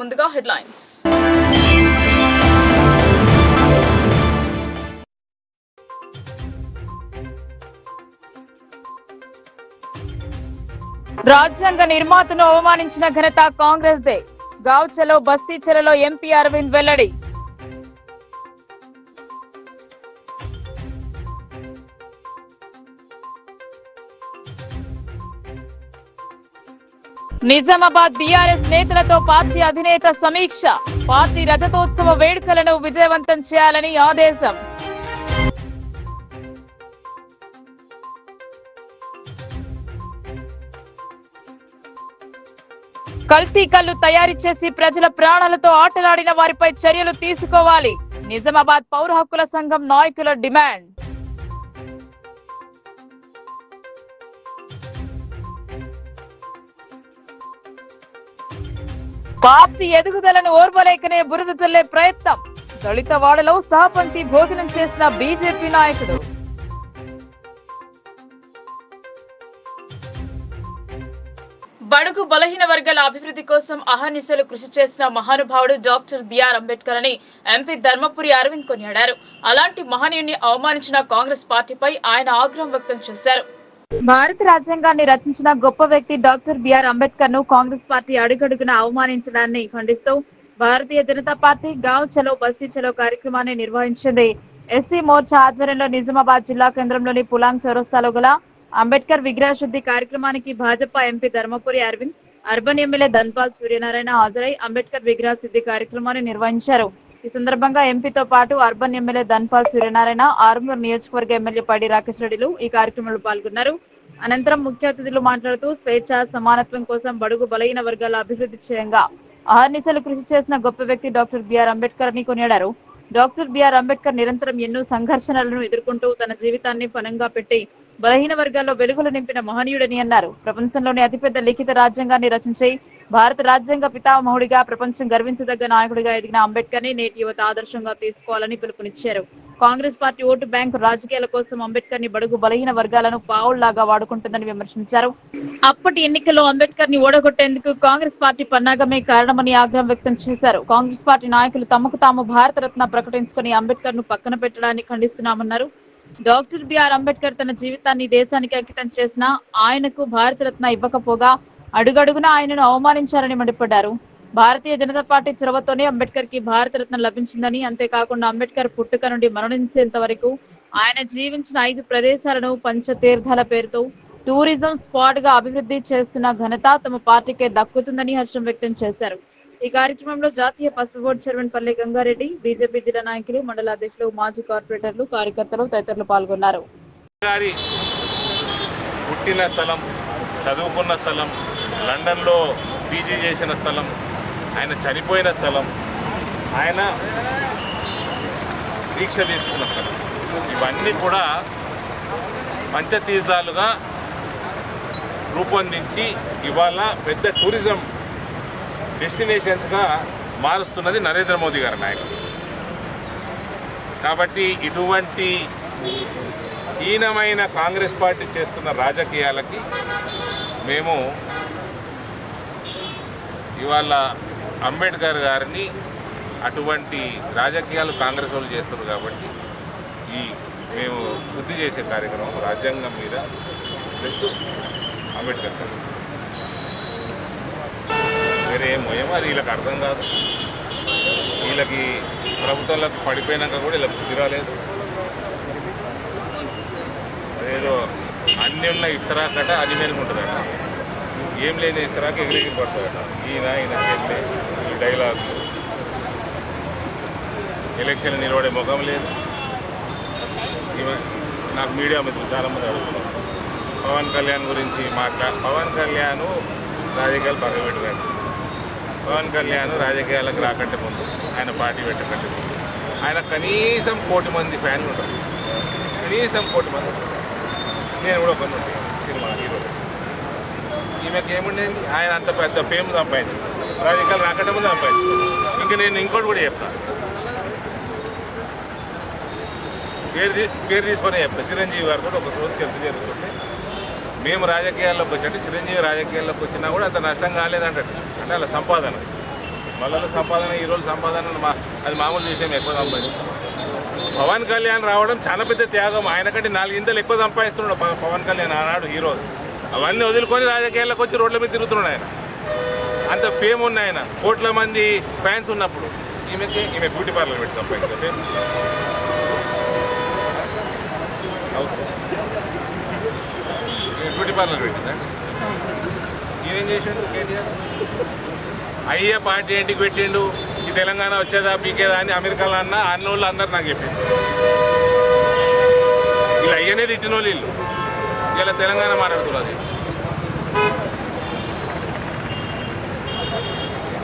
ముందుగా హెడ్లైన్స్. రాజ్యాంగ నిర్మాతను అవమానించిన ఘనత కాంగ్రెస్ దే. గావ్చలో బస్తీచలలో ఎంపీ అరవింద్ వెల్లడి. నిజామాబాద్ బీఆర్ఎస్ నేతలతో పార్టీ అధినేత సమీక్ష. పార్టీ రజతోత్సవ వేడుకలను విజయవంతం చేయాలని ఆదేశం. కల్తీ కల్లు తయారు చేసి ప్రజల ప్రాణాలతో ఆటలాడిన వారిపై చర్యలు తీసుకోవాలి. నిజామాబాద్ పౌర హక్కుల సంఘం నాయకుల డిమాండ్. పార్టీ ఎదుగుదలను ఓర్వలేకనే బురద చల్లే ప్రయత్నం. దళిత వాడలో సహపంక్తి భోజనం చేసిన బీజేపీ నాయకుడు. బడుగు బలహీన వర్గాల అభివృద్ధి కోసం అహర్నిశలు కృషి చేసిన మహానుభావుడు డాక్టర్ బిఆర్ అంబేద్కర్ అని ఎంపీ ధర్మపురి అరవింద్ కొనియాడారు. అలాంటి మహనీయుని అవమానించిన కాంగ్రెస్ పార్టీపై ఆయన ఆగ్రహం వ్యక్తం చేశారు. భారత రాజ్యాంగాన్ని రచించిన గొప్ప వ్యక్తి డాక్టర్ బిఆర్ అంబేద్కర్ ను కాంగ్రెస్ పార్టీ అడుగడుగున అవమానించడాన్ని ఖండిస్తూ భారతీయ జనతా పార్టీ గావ్ చలో బస్తీ చలో కార్యక్రమాన్ని నిర్వహించింది. ఎస్సీ మోర్చా ఆధ్వర్యంలో నిజామాబాద్ జిల్లా కేంద్రంలోని పులాంగ్ చౌరస్తాలో గల అంబేద్కర్ విగ్రహ శుద్ధి కార్యక్రమానికి Bhajapa MP Dharmapuri Arvind, urban MLA Dhanpal Suryanarayana హాజరై అంబేద్కర్ విగ్రహ శుద్ధి కార్యక్రమాన్ని నిర్వహించారు. ఈ సందర్భంగా ఎంపీతో పాటు అర్బన్ ఎమ్మెల్యే ధన్పాల్ సూర్యనారాయణ, ఆర్మూర్ నియోజకవర్గ ఎమ్మెల్యే పడి రాకేష్ రెడ్డిలు ఈ కార్యక్రమంలో పాల్గొన్నారు. అనంతరం ముఖ్య అతిథులు మాట్లాడుతూ స్వేచ్ఛ సమానత్వం కోసం బడుగు బలహీన వర్గాల అభివృద్ధి చేయంగా అహర్నిశలు కృషి చేసిన గొప్ప వ్యక్తి డాక్టర్ బిఆర్ అంబేద్కర్ అని కొనియాడారు. డాక్టర్ బిఆర్ అంబేద్కర్ నిరంతరం ఎన్నో సంఘర్షణలను ఎదుర్కొంటూ తన జీవితాన్ని పణంగా పెట్టి బలహీన వర్గాల్లో వెలుగులు నింపిన మహనీయుడని అన్నారు. ప్రపంచంలోని అతిపెద్ద లిఖిత రాజ్యాంగాన్ని రచించి భారత రాజ్యాంగ పితామహుడిగా ప్రపంచం గర్వించదగ్గ నాయకుడిగా ఎదిగిన అంబేద్కర్ ని నేటి యువత ఆదర్శంగా తీసుకోవాలని పిలుపునిచ్చారు. కాంగ్రెస్ పార్టీ ఓటు బ్యాంకు రాజకీయాల కోసం అంబేద్కర్ ని బడుగు బలహీన వర్గాలను పావుల్లాగా వాడుకుంటుందని విమర్శించారు. అప్పటి ఎన్నికల్లో అంబేద్కర్ ని ఓడగొట్టేందుకు కాంగ్రెస్ పార్టీ పన్నాగమే కారణమని ఆగ్రహం వ్యక్తం చేశారు. కాంగ్రెస్ పార్టీ నాయకులు తమకు తాము భారతరత్న ప్రకటించుకుని అంబేద్కర్ ను పక్కన పెట్టడాన్ని ఖండిస్తున్నామన్నారు. డాక్టర్ బిఆర్ అంబేద్కర్ తన జీవితాన్ని దేశానికి అంకితం చేసిన ఆయనకు భారతరత్న ఇవ్వకపోగా అడుగడుగున ఆయనను అవమానించారని మండిపడ్డారు. భారతీయ జనతా పార్టీ చొరవతోనే అంబేద్కర్ కి భారతరత్న లభించిందని, అంతేకాకుండా అంబేద్కర్ పుట్టుక నుండి మరణించేంత వరకు ఆయన జీవించిన 5 ప్రదేశాలను పంచతీర్థాల పేరుతో టూరిజం స్పాట్ గా అభివృద్ధి చేస్తున్న ఘనత తమ పార్టీకే దక్కుతుందని హర్షం వ్యక్తం చేశారు. ఈ కార్యక్రమంలో జాతీయ పసుపు బోర్డు చైర్మన్ పల్లె గంగారెడ్డి, బీజేపీ జిల్లా నాయకులు, మండల అధ్యక్షులు, మాజీ కార్పొరేటర్లు, కార్యకర్తలు తదితరులు పాల్గొన్నారు. పుట్టిన స్థలం, చదువుకున్న స్థలం, లండన్లో పీజీ చేసిన స్థలం, ఆయన చనిపోయిన స్థలం, ఆయన దీక్ష తీసుకున్న స్థలం, ఇవన్నీ కూడా పంచతీర్థాలుగా రూపొందించి ఇవాళ పెద్ద టూరిజం డెస్టినేషన్స్గా మారుస్తున్నది నరేంద్ర మోదీ గారి నాయకుడు. కాబట్టి ఇటువంటి హీనమైన కాంగ్రెస్ పార్టీ చేస్తున్న రాజకీయాలకి మేము ఇవాళ అంబేద్కర్ గారిని అటువంటి రాజకీయాలు కాంగ్రెస్ వాళ్ళు చేస్తున్నారు కాబట్టి మేము శుద్ధి చేసే కార్యక్రమం రాజ్యాంగం మీద ప్లస్ అంబేద్కర్ గారు వేరేమో అది వీళ్ళకి అర్థం కాదు. వీళ్ళకి ప్రభుత్వాలకు పడిపోయినాక కూడా ఇలా బుద్ధి రాలేదు. ఏదో అన్నీ ఉన్న ఇస్తరాకట అది మేలుకుంటుందట, ఏం లేని ఇస్తరాక ఎగిరెగిరి పడుతుందట. ఈయన చెల్లె ఈ డైలాగ్ ఎలక్షన్ నిలబడే ముఖం లేదు. నాకు మీడియా మిత్రులు చాలామంది అడుగుతున్నారు పవన్ కళ్యాణ్ గురించి పవన్ కళ్యాణ్ రాజకీయాలు పక్కన పెట్టకండి. పవన్ కళ్యాణ్ రాజకీయాలకు రాకంటే ముందు, ఆయన పార్టీ పెట్టకంటే ముందు ఆయన కనీసం 1 కోటి మంది ఫ్యాన్లు ఉంటారు. కనీసం 1 కోటి మంది. నేను కూడా కొన్ని ఉంటాయి సినిమా హీరో. ఈమెకి ఏముండేది, ఆయన అంత పెద్ద ఫేమ్ సంపాదించు, రాజకీయాలు రాకంటే ముందు సంపాదించు. ఇంకా నేను ఇంకోటి కూడా చెప్తాను, పేరు తీసుకొని చెప్తాను. చిరంజీవి గారితో ఒక రోజు చర్చ జరుగుతుంటే మేము రాజకీయాల్లోకి వచ్చి, అంటే చిరంజీవి రాజకీయాల్లోకి వచ్చినా కూడా అంత నష్టం కాలేదంటే, అంటే అలా సంపాదన వాళ్ళ సంపాదన ఈరోజు సంపాదన అది మామూలు విషయం, ఎక్కువ సంపాదించారు. పవన్ కళ్యాణ్ రావడం చాలా పెద్ద త్యాగం. ఆయన కంటే 4 ఇంతలు ఎక్కువ సంపాదిస్తున్నాడు పవన్ కళ్యాణ్ ఆనాడు హీరో. అవన్నీ వదులుకొని రాజకీయాల్లోకి వచ్చి రోడ్ల మీద తిరుగుతున్నాడు ఆయన. అంత ఫేమ్ ఉన్న ఆయన, కోట్ల మంది ఫ్యాన్స్ ఉన్నప్పుడు ఈమె బ్యూటీ పార్లర్ పెట్టి సంపాదించారు. ఈమె బ్యూటీ పార్లర్ పెట్టిందా? ఈయనేం చేసిండు కేటీఆర్? అయ్యే పార్టీ ఏంటికి పెట్టిండు, ఈ తెలంగాణ వచ్చేదా పీకేదా అని అమెరికాలో అన్నోళ్ళు అందరు నాకు చెప్పింది. వీళ్ళు అయ్యనే తిట్టిన వాళ్ళు వీళ్ళు ఇలా తెలంగాణ మాట్లాడుతున్నారు.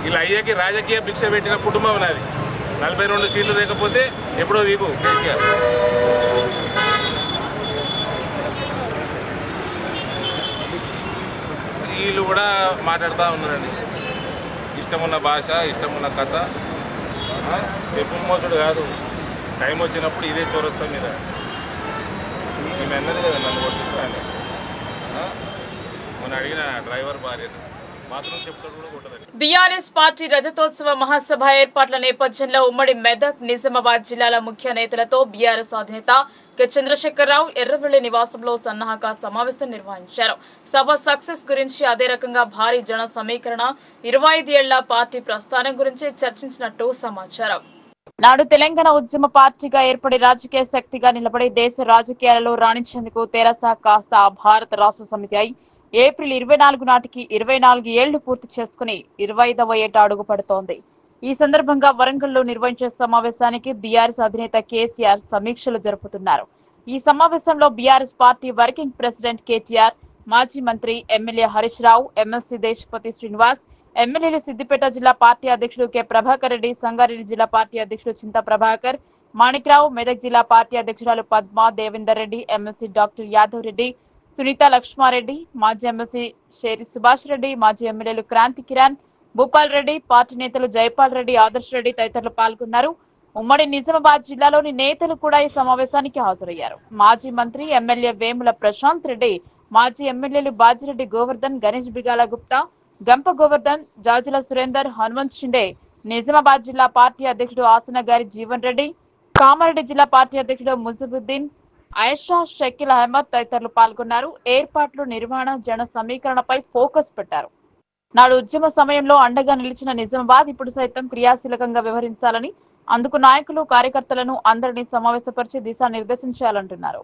వీళ్ళు అయ్యకి రాజకీయ భిక్ష పెట్టిన కుటుంబం నాది. 42 సీట్లు లేకపోతే ఎప్పుడో వీకు కేసీఆర్. వీళ్ళు కూడా మాట్లాడుతూ ఉన్నారండి. ఇష్టమున్న భాష, ఇష్టమున్న కథ. ఎప్పుడు మోసుడు కాదు, టైం వచ్చినప్పుడు ఇదే చౌరస్తా మీద ఈమె అన్నది కదా నన్ను కొట్టిస్తాను. మొన్న అడిగిన డ్రైవర్ భార్యను మాత్రం చెప్తాడు కూడా కొట్టదని. బీఆర్ఎస్ పార్టీ రజతోత్సవ మహాసభ ఏర్పాట్ల నేపథ్యంలో ఉమ్మడి మెదక్, నిజామాబాద్ జిల్లాల ముఖ్య నేతలతో బీఆర్ఎస్ అధినేత కె చంద్రశేఖరరావు ఎర్రవెల్లి నివాసంలో సన్నాహక సమావేశం నిర్వహించారు. సభ సక్సెస్ గురించి, అదే రకంగా భారీ జన సమీకరణ, 25 ఏళ్ల పార్టీ ప్రస్థానం గురించి చర్చించినట్టు సమాచారం. నాడు తెలంగాణ ఉద్యమ పార్టీగా ఏర్పడి రాజకీయ శక్తిగా నిలబడి దేశ రాజకీయాలలో రాణించేందుకు తెరాస కాస్త భారత రాష్ట్ర సమితి అయి ఏప్రిల్ 24 నాటికి 24 ఏళ్లు పూర్తి చేసుకుని 25వ ఏట అడుగు పడుతోంది. ఈ సందర్భంగా వరంగల్లో నిర్వహించే సమావేశానికి బీఆర్ఎస్ అధినేత కేసీఆర్ సమీక్షలు జరుపుతున్నారు. ఈ సమావేశంలో BRS party working president KTR, మాజీ మంత్రి ఎమ్మెల్యే హరీష్ రావు, ఎమ్మెల్సీ దేశపతి శ్రీనివాస్, ఎమ్మెల్యేలు సిద్దిపేట జిల్లా పార్టీ అధ్యక్షుడు కె ప్రభాకర్ రెడ్డి, సంగారెడ్డి జిల్లా పార్టీ అధ్యక్షుడు చింత ప్రభాకర్, మాణిక్రావు, మెదక్ జిల్లా పార్టీ అధ్యక్షురాలు పద్మ, దేవేందర్ రెడ్డి, ఎమ్మెల్సీ డాక్టర్ యాదవ్ రెడ్డి, సునీత లక్ష్మారెడ్డి, మాజీ ఎమ్మెల్సీ షేరి సుభాష్ రెడ్డి, మాజీ ఎమ్మెల్యేలు క్రాంతి కిరణ్, భూపాల్ రెడ్డి, పార్టీ నేతలు జైపాల్ రెడ్డి, ఆదర్శ్ రెడ్డి తదితరులు పాల్గొన్నారు. ఉమ్మడి నిజామాబాద్ జిల్లాలోని నేతలు కూడా ఈ సమావేశానికి హాజరయ్యారు. మాజీ మంత్రి ఎమ్మెల్యే వేముల ప్రశాంత్ రెడ్డి, మాజీ ఎమ్మెల్యేలు బాజిరెడ్డి గోవర్ధన్, గణేష్ బిగాల గుప్తా, గంప గోవర్ధన్, జాజుల సురేందర్, హనుమంత్ షిండే, నిజామాబాద్ జిల్లా పార్టీ అధ్యక్షుడు ఆసనగారి జీవన్ రెడ్డి, కామారెడ్డి జిల్లా పార్టీ అధ్యక్షుడు ముజబుద్దీన్, ఆయేషా, షకీల్ అహ్మద్ తదితరులు పాల్గొన్నారు. ఏర్పాట్లు, నిర్వహణ, జన సమీకరణపై ఫోకస్ పెట్టారు. నాడు ఉద్యమ సమయంలో అండగా నిలిచిన నిజామాబాద్ ఇప్పుడు సైతం క్రియాశీలకంగా వ్యవహరించాలని, అందుకు నాయకులు, కార్యకర్తలను అందరినీ సమావేశపరిచి దిశానిర్దేశించాలంటున్నారు.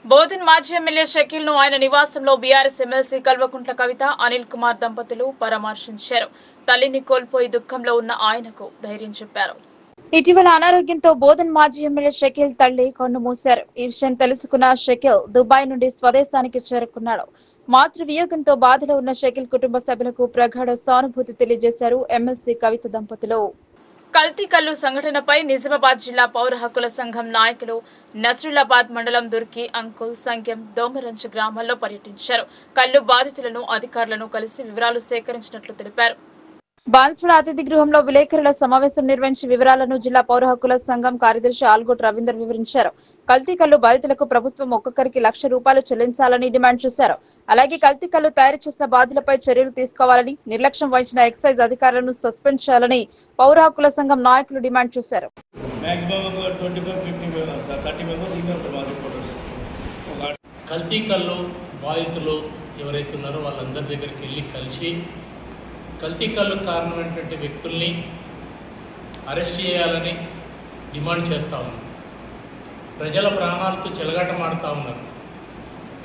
బోధన్ మాజీ ఎమ్మెల్యే షకీల్ ను ఆయన నివాసంలో బీఆర్ఎస్ ఎమ్మెల్సీ కల్వకుంట్ల కవిత, అనిల్ కుమార్ దంపతులు పరామర్శించారు. తల్లిని కోల్పోయి దుఃఖంలో ఉన్న ఆయనకు ధైర్యం చెప్పారు. ఇటీవల అనారోగ్యంతో బోధన్ మాజీ ఎమ్మెల్యే షకీల్ తల్లి కన్ను మూశారు. ఈ విషయం తెలుసుకున్న షకీల్ దుబాయ్ నుండి స్వదేశానికి చేరుకున్నాడు. మాతృవియోగంతో బాధలో ఉన్న షకీల్ కుటుంబ సభ్యులకు ప్రగాఢ సానుభూతి తెలియజేశారు ఎమ్మెల్సీ కవిత దంపతులు. కల్తీ కల్లు సంఘటనపై నిజామాబాద్ జిల్లా పౌర హక్కుల సంఘం నాయకులు నస్రులాబాద్ మండలం దుర్కి, అంకుల్, సంఖ్యం, దోమరంజ్ గ్రామాల్లో పర్యటించారు. కల్లు బాధితులను, అధికారులను కలిసి వివరాలు సేకరించినట్లు తెలిపారు. బాన్స్వాడ అతిథి గృహంలో విలేకరుల సమావేశం నిర్వహించి వివరాలను జిల్లా పౌర హక్కుల సంఘం కార్యదర్శి ఆల్గోట్ రవీందర్ వివరించారు. కల్తీ కల్లు బాధితులకు ప్రభుత్వం ఒక్కొక్కరికి ₹1,00,000 చెల్లించాలని డిమాండ్ చేశారు. అలాగే కల్తీ కల్లు తయారు చేసిన బాధితులపై చర్యలు తీసుకోవాలని, నిర్లక్ష్యం వహించిన ఎక్సైజ్ అధికారులను సస్పెండ్ చేయాలని పౌర హక్కుల సంఘం నాయకులు డిమాండ్ చేశారు. కల్తీ కల్లు బాధితులు ఎవరైతే ఉన్నారో వాళ్ళందరి దగ్గరికి వెళ్ళి కలిసి కల్తీ కల్లు కారణమైనటువంటి వ్యక్తుల్ని అరెస్ట్ చేయాలని డిమాండ్ చేస్తూ ఉన్నారు. ప్రజల ప్రాణాలతో చెలగాటమాడుతూ ఉన్నారు.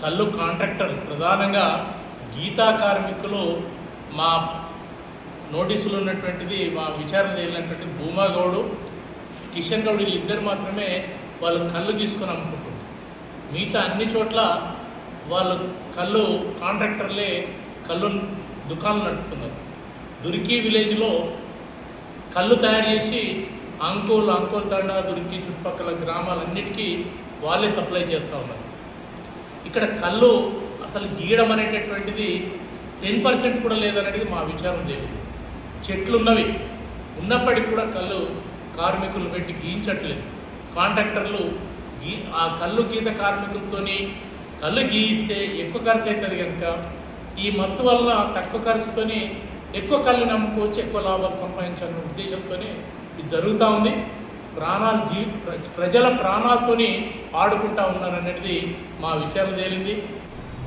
కల్లు కాంట్రాక్టర్ ప్రధానంగా గీతా కార్మికులు మా నోటీసులు ఉన్నటువంటిది, మా విచారణ వెళ్ళినటువంటి భూమాగౌడు, కిషన్ గౌడ్ వీళ్ళిద్దరు మాత్రమే వాళ్ళు కళ్ళు తీసుకొని అమ్ముకుంటారు. మిగతా అన్ని చోట్ల వాళ్ళు కళ్ళు కాంట్రాక్టర్లే కళ్ళు దుకాణాలు నడుపుతున్నారు. దుర్కి విలేజ్లో కళ్ళు తయారు చేసి అంకోల్ తండా, దుర్కి చుట్టుపక్కల గ్రామాలన్నిటికీ వాళ్ళే సప్లై చేస్తూ ఉన్నారు. ఇక్కడ కళ్ళు అసలు గీయడం అనేటటువంటిది 10% కూడా లేదనేది మా విచారం జరిగింది. చెట్లు ఉన్నప్పటికీ కూడా కళ్ళు కార్మికులు పెట్టి గీయించట్లేదు. కాంట్రాక్టర్లు ఆ కళ్ళు గీత కార్మికులతో కళ్ళు గీయిస్తే ఎక్కువ ఖర్చు అవుతుంది కనుక ఈ మత్తు వల్ల తక్కువ ఖర్చుతోని ఎక్కువ కళ్ళు నమ్ముకోవచ్చు, ఎక్కువ లాభాలు సంపాదించాలనే ఉద్దేశంతోనే ఇది జరుగుతూ ఉంది. ప్రజల ప్రాణాలతోని ఆడుకుంటా ఉన్నారనేది మా విచారణ తేలింది.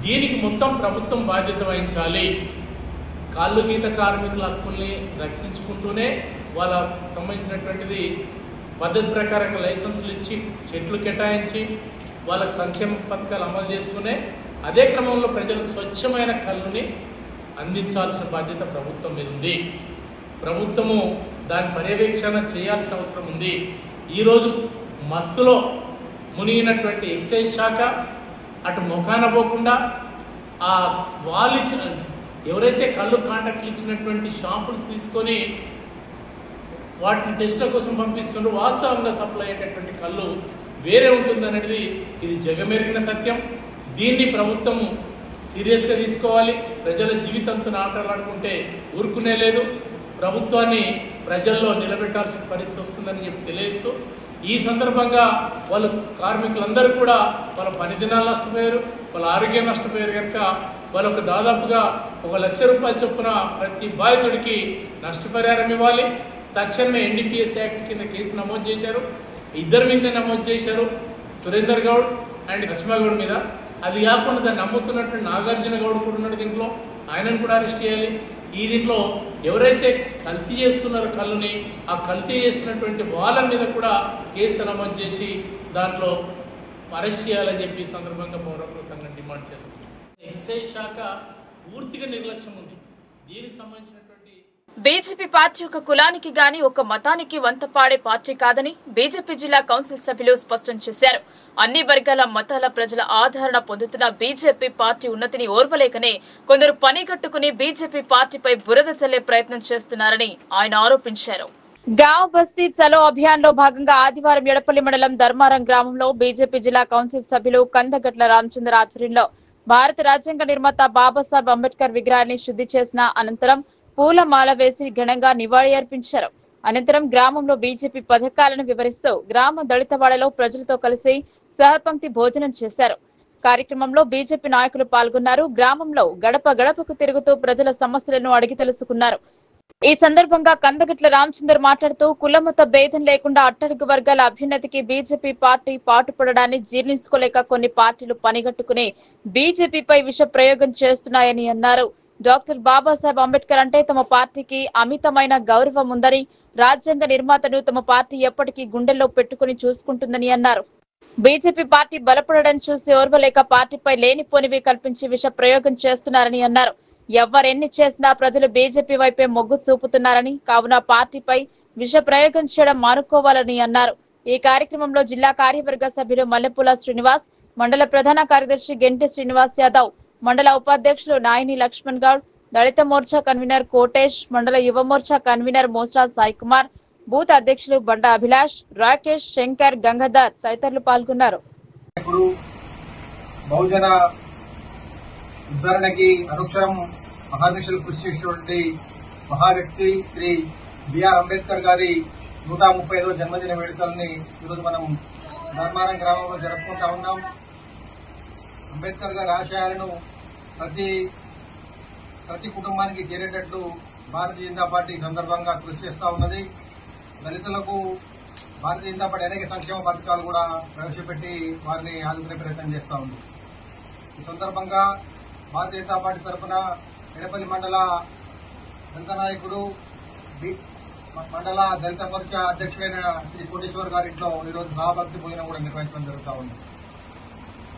దీనికి మొత్తం ప్రభుత్వం బాధ్యత వహించాలి. కాళ్ళు గీత కార్మికుల హక్కుల్ని రక్షించుకుంటూనే వాళ్ళకు సంబంధించినటువంటిది పద్ధతి ప్రకారంగా లైసెన్సులు ఇచ్చి చెట్లు కేటాయించి వాళ్ళకు సంక్షేమ పథకాలు అమలు చేస్తూనే అదే క్రమంలో ప్రజలకు స్వచ్ఛమైన కళ్ళుని అందించాల్సిన బాధ్యత ప్రభుత్వం మీద ఉంది. ప్రభుత్వము దాని పర్యవేక్షణ చేయాల్సిన అవసరం ఉంది. ఈరోజు మత్తులో మునిగినటువంటి ఎక్సైజ్ శాఖ అటు ముఖాన పోకుండా ఆ వాళ్ళు ఇచ్చిన ఎవరైతే కళ్ళు కాంట్రాక్ట్లు ఇచ్చినటువంటి షాంపుల్స్ తీసుకొని వాటిని టెస్ట్ల కోసం పంపిస్తుండ్రో వాస్తవంగా సప్లై అయ్యేటటువంటి కళ్ళు వేరే ఉంటుందనేది ఇది జగమెరిగిన సత్యం. దీన్ని ప్రభుత్వం సీరియస్గా తీసుకోవాలి. ప్రజల జీవితంతో ఆటలాడుకుంటే ఊరుకునే లేదు. ప్రభుత్వాన్ని ప్రజల్లో నిలబెట్టాల్సిన పరిస్థితి వస్తుందని చెప్పి తెలియజేస్తూ ఈ సందర్భంగా వాళ్ళు కార్మికులందరూ కూడా వాళ్ళ పని దినాలు నష్టపోయారు, వాళ్ళ ఆరోగ్యం నష్టపోయారు కనుక వాళ్ళకు దాదాపుగా 1 లక్ష రూపాయల చొప్పున ప్రతి బాధితుడికి నష్టపరిహారం ఇవ్వాలి. తక్షణమే ఎన్డీపీఎస్ యాక్ట్ కింద కేసు నమోదు చేశారు. ఇద్దరి మీద నమోదు చేశారు, సురేందర్ గౌడ్ అండ్ లక్ష్మణగౌడ్ మీద. అది కాకుండా దాన్ని నమ్ముతున్నటువంటి నాగార్జున గౌడ్ కూడా ఉన్నాడు దీంట్లో, ఆయనను కూడా అరెస్ట్ చేయాలి. ఈ దీంట్లో ఎవరైతే కల్తీ చేస్తున్నారో కళ్ళుని, ఆ కల్తీ చేస్తున్నటువంటి వాళ్ళ మీద కూడా కేసు నమోదు చేసి దాంట్లో అరెస్ట్ చేయాలని చెప్పి ఈ సందర్భంగా పౌరకుల సంఘం డిమాండ్ చేస్తుంది. ఎక్సైజ్ శాఖ పూర్తిగా నిర్లక్ష్యం ఉంది. దీనికి సంబంధించినటువంటి బీజేపీ పార్టీ ఒక కులానికి గాని ఒక మతానికి వంతపాడే పార్టీ కాదని బీజేపీ జిల్లా కౌన్సిల్ సభ్యులు స్పష్టం చేశారు. అన్ని వర్గాల మతాల ప్రజల ఆదరణ పొందుతున్న బీజేపీ పార్టీ ఉన్నతిని ఓర్వలేకనే కొందరు పనిగట్టుకుని బీజేపీ పార్టీపై బురద చల్లే ప్రయత్నం చేస్తున్నారని ఆయన ఆరోపించారు. గావ్ బస్తీ చలో అభియాన్ లో భాగంగా ఆదివారం ఎడపల్లి మండలం ధర్మారం గ్రామంలో బీజేపీ జిల్లా కౌన్సిల్ సభ్యులు కందగట్ల రామచంద్ర ఆధ్వర్యంలో భారత రాజ్యాంగ నిర్మాత బాబాసాహెబ్ అంబేద్కర్ విగ్రహాన్ని శుద్ధి చేసిన అనంతరం పూలమాల వేసి ఘనంగా నివాళి అర్పించారు. అనంతరం గ్రామంలో బీజేపీ పథకాలను వివరిస్తూ గ్రామ దళితవాడలో ప్రజలతో కలిసి సహపంక్తి భోజనం చేశారు. కార్యక్రమంలో బీజేపీ నాయకులు పాల్గొన్నారు. గ్రామంలో గడప గడపకు తిరుగుతూ ప్రజల సమస్యలను అడిగి తెలుసుకున్నారు. ఈ సందర్భంగా కందగట్ల రామచందర్ మాట్లాడుతూ కులమత భేదం లేకుండా అట్టడుగు వర్గాల అభ్యున్నతికి బీజేపీ పార్టీ పాటుపడడాన్ని జీర్ణించుకోలేక కొన్ని పార్టీలు పనిగట్టుకుని బీజేపీపై విష ప్రయోగం చేస్తున్నాయని అన్నారు. డాక్టర్ బాబాసాహెబ్ అంబేద్కర్ అంటే తమ పార్టీకి అమితమైన గౌరవం ఉందని, రాజ్యాంగ నిర్మాతను తమ పార్టీ ఎప్పటికీ గుండెల్లో పెట్టుకుని చూసుకుంటుందని అన్నారు. బీజేపీ పార్టీ బలపడడం చూసి ఓర్వలేక పార్టీపై లేనిపోనివి కల్పించి విష ప్రయోగం చేస్తున్నారని అన్నారు. ఎవరెన్ని చేసినా ప్రజలు బీజేపీ వైపే మొగ్గు చూపుతున్నారని, కావున పార్టీపై విష ప్రయోగం చేయడం మానుకోవాలని అన్నారు. ఈ కార్యక్రమంలో జిల్లా కార్యవర్గ సభ్యులు మల్లెపూల శ్రీనివాస్, మండల ప్రధాన కార్యదర్శి గెంటి శ్రీనివాస్ యాదవ్, మండల ఉపాధ్యక్షులు నాయని లక్ష్మణ్ గౌడ్, దళిత మోర్చా కన్వీనర్ కోటేష్, మండల యువ మోర్చా కన్వీనర్ మోస్రా సాయి కుమార్, బూత్ అధ్యక్షులు బండ అభిలాష్, రాకేష్, శంకర్, గంగాధర్ తదితరులు పాల్గొన్నారు. బహుజన ఉద్ధరణకి అనుక్షరం మహాదీక్షలు కృషి చేసినటువంటి మహా వ్యక్తి శ్రీ బిఆర్ అంబేద్కర్ గారి 135వ జన్మదిన వేడుకల్ని ఈరోజు మనం ధర్మారం గ్రామంలో జరుపుకుంటా ఉన్నాం. అంబేద్కర్ గారి ఆశయాలను ప్రతి కుటుంబానికి చేరేటట్లు భారతీయ జనతా పార్టీ సందర్భంగా కృషి చేస్తూ ఉన్నది. దళితులకు భారతీయ జనతా పార్టీ అనేక సంక్షేమ పథకాలు కూడా ప్రవేశపెట్టి వారిని ఆదుకునే ప్రయత్నం చేస్తూ ఉంది. ఈ సందర్భంగా భారతీయ జనతా పార్టీ తరఫున ఎడపల్లి మండల దళిత నాయకుడు మండల దళిత మోర్చా అధ్యక్షుడైన శ్రీ కోటేశ్వర్ గారింట్లో ఈరోజు సహభక్తి భోజనం కూడా నిర్వహించడం జరుగుతూ ఉంది.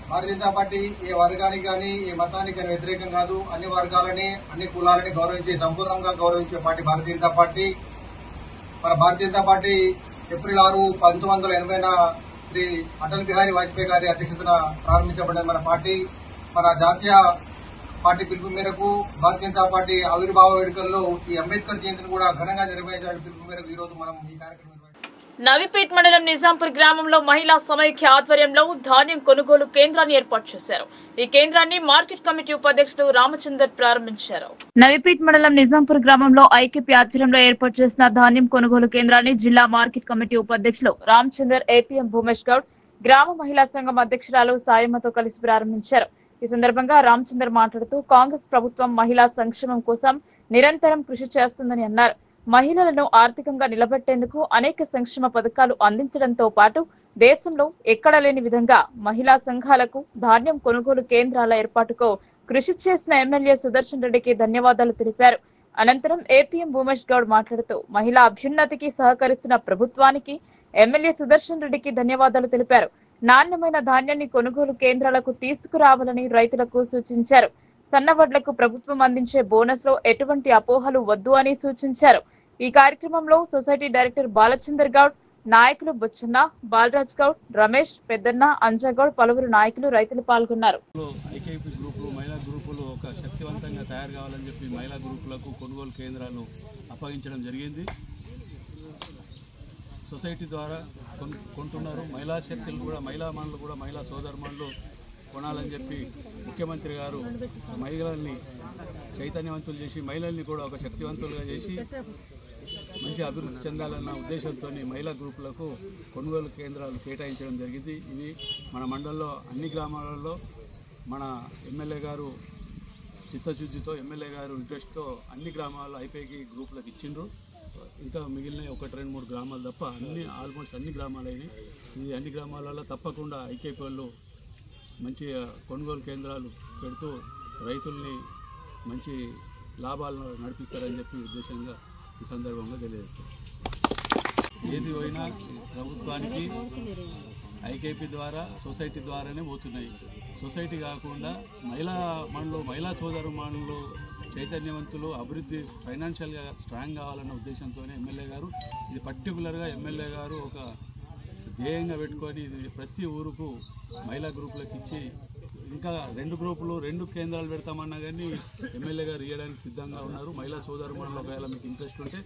భారతీయ జనతా పార్టీ ఏ వర్గానికి కానీ ఏ మతానికి కానీ వ్యతిరేకం కాదు. అన్ని వర్గాలని అన్ని కులాలని సంపూర్ణంగా గౌరవించే పార్టీ భారతీయ జనతా పార్టీ. మన భారతీయ జనతా పార్టీ ఏప్రిల్ 6, 1980 శ్రీ అటల్ బిహారీ వాజ్పేయి గారి అధ్యక్షతన ప్రారంభించబడిన మన పార్టీ. మన జాతీయ పార్టీ పిలుపు మేరకు భారతీయ జనతా పార్టీ ఆవిర్భావ వేడుకల్లో ఈ అంబేద్కర్ జయంతిని కూడా ఘనంగా నిర్వహించాలని పిలుపు మేరకు ఈ రోజు మనం ఈ కార్యక్రమం నవీపేట్ మండలం నిజాంపూర్ గ్రామంలో మహిళా సమైక్య ఆధ్వర్యంలో ధాన్యం కొనుగోలు కేంద్రాన్ని ఏర్పాటు చేశారు. ఈ కేంద్రాన్ని మార్కెట్ కమిటీ ఉపాధ్యక్షులు రామచందర్ ప్రారంభించారు. నవీపేట్ మండలం నిజాంపూర్ గ్రామంలో ఐకేపీ ఆధ్వర్యంలో ఏర్పాటు చేసిన ధాన్యం కొనుగోలు కేంద్రాన్ని జిల్లా మార్కెట్ కమిటీ ఉపాధ్యక్షులు రామచందర్, ఏపీఎం భూమేష్ గౌడ్, గ్రామ మహిళా సంఘం అధ్యక్షురాలు సాయమ్మతో కలిసి ప్రారంభించారు. ఈ సందర్భంగా రామచందర్ మాట్లాడుతూ కాంగ్రెస్ ప్రభుత్వం మహిళా సంక్షేమం కోసం నిరంతరం కృషి చేస్తుందని అన్నారు. మహిళలను ఆర్థికంగా నిలబెట్టేందుకు అనేక సంక్షేమ పథకాలు అందించడంతో పాటు దేశంలో ఎక్కడా లేని విధంగా మహిళా సంఘాలకు ధాన్యం కొనుగోలు కేంద్రాల ఏర్పాటుకు కృషి చేసిన ఎమ్మెల్యే సుదర్శన్ రెడ్డికి ధన్యవాదాలు తెలిపారు. అనంతరం ఏపీఎం భూమేష్ గౌడ్ మాట్లాడుతూ మహిళా అభ్యున్నతికి సహకరిస్తున్న ప్రభుత్వానికి ఎమ్మెల్యే సుదర్శన్ రెడ్డికి ధన్యవాదాలు తెలిపారు. నాణ్యమైన ధాన్యాన్ని కొనుగోలు కేంద్రాలకు తీసుకురావాలని రైతులకు సూచించారు. సన్నవడ్లకు ప్రభుత్వం అందించే బోనస్ లో ఎటువంటి అపోహలు వద్దు అని సూచించారు. ఈ కార్యక్రమంలో సొసైటీ డైరెక్టర్ బాలచందర్ గౌడ్, నాయకులు బుచ్చన్న, బాలరాజ్ గౌడ్, రమేష్, పెద్దన్న, అంజగౌడ్, పలువురు నాయకులు, రైతులు పాల్గొన్నారు. ఐకేపీ గ్రూపులు, మహిళా గ్రూపులు ఒక శక్తివంతంగా తయారు కావాలని చెప్పి మహిళా గ్రూపులకు కొనుగోలు కేంద్రాలు అప్పగించడం జరిగింది. సొసైటీ ద్వారా కొంటున్నారు. మహిళా శక్తులు కూడా, మహిళా మనులు కూడా, మహిళా సోదరుమణులు కొనాలని చెప్పి ముఖ్యమంత్రి గారు మహిళల్ని చైతన్యవంతులు చేసి, మహిళల్ని కూడా ఒక శక్తివంతులుగా చేసి మంచి అభివృద్ధి చెందాలన్న ఉద్దేశంతో మహిళా గ్రూపులకు కొనుగోలు కేంద్రాలు కేటాయించడం జరిగింది. ఇవి మన మండలంలో అన్ని గ్రామాలలో మన ఎమ్మెల్యే గారు చిత్తశుద్ధితో, ఎమ్మెల్యే గారు ఇంట్రెస్ట్తో అన్ని గ్రామాల్లో ఐపీఐకి గ్రూపులకు ఇచ్చిండ్రు. ఇంకా మిగిలిన 1-2-3 గ్రామాలు తప్ప ఆల్మోస్ట్ అన్ని గ్రామాలైనవి. ఈ అన్ని గ్రామాలలో తప్పకుండా ఐకేపీ వాళ్ళు మంచి కొనుగోలు కేంద్రాలు పెడుతూ రైతుల్ని మంచి లాభాలను నడిపిస్తారని చెప్పి ఉద్దేశంగా ఈ సందర్భంగా తెలియజేస్తారు. ఏది పోయినా ప్రభుత్వానికి ఐకేపీ ద్వారా, సొసైటీ ద్వారానే పోతున్నాయి. సొసైటీ కాకుండా మహిళా సోదరుమణులు చైతన్యవంతులు, అభివృద్ధి ఫైనాన్షియల్గా స్ట్రాంగ్ కావాలన్న ఉద్దేశంతోనే ఎమ్మెల్యే గారు ఇది పర్టికులర్గా ఎమ్మెల్యే గారు ఒక ధ్యేయంగా పెట్టుకొని ఇది ప్రతి ఊరుకు మహిళా గ్రూపులకు ఇచ్చి, ఇంకా 2 గ్రూపులు 2 కేంద్రాలు పెడతామన్నా కానీ ఎమ్మెల్యే గారు ఇవ్వడానికి సిద్ధంగా ఉన్నారు. మహిళా సోదరుమణులు ఒకవేళ మీకు ఇంట్రెస్ట్ ఉంటే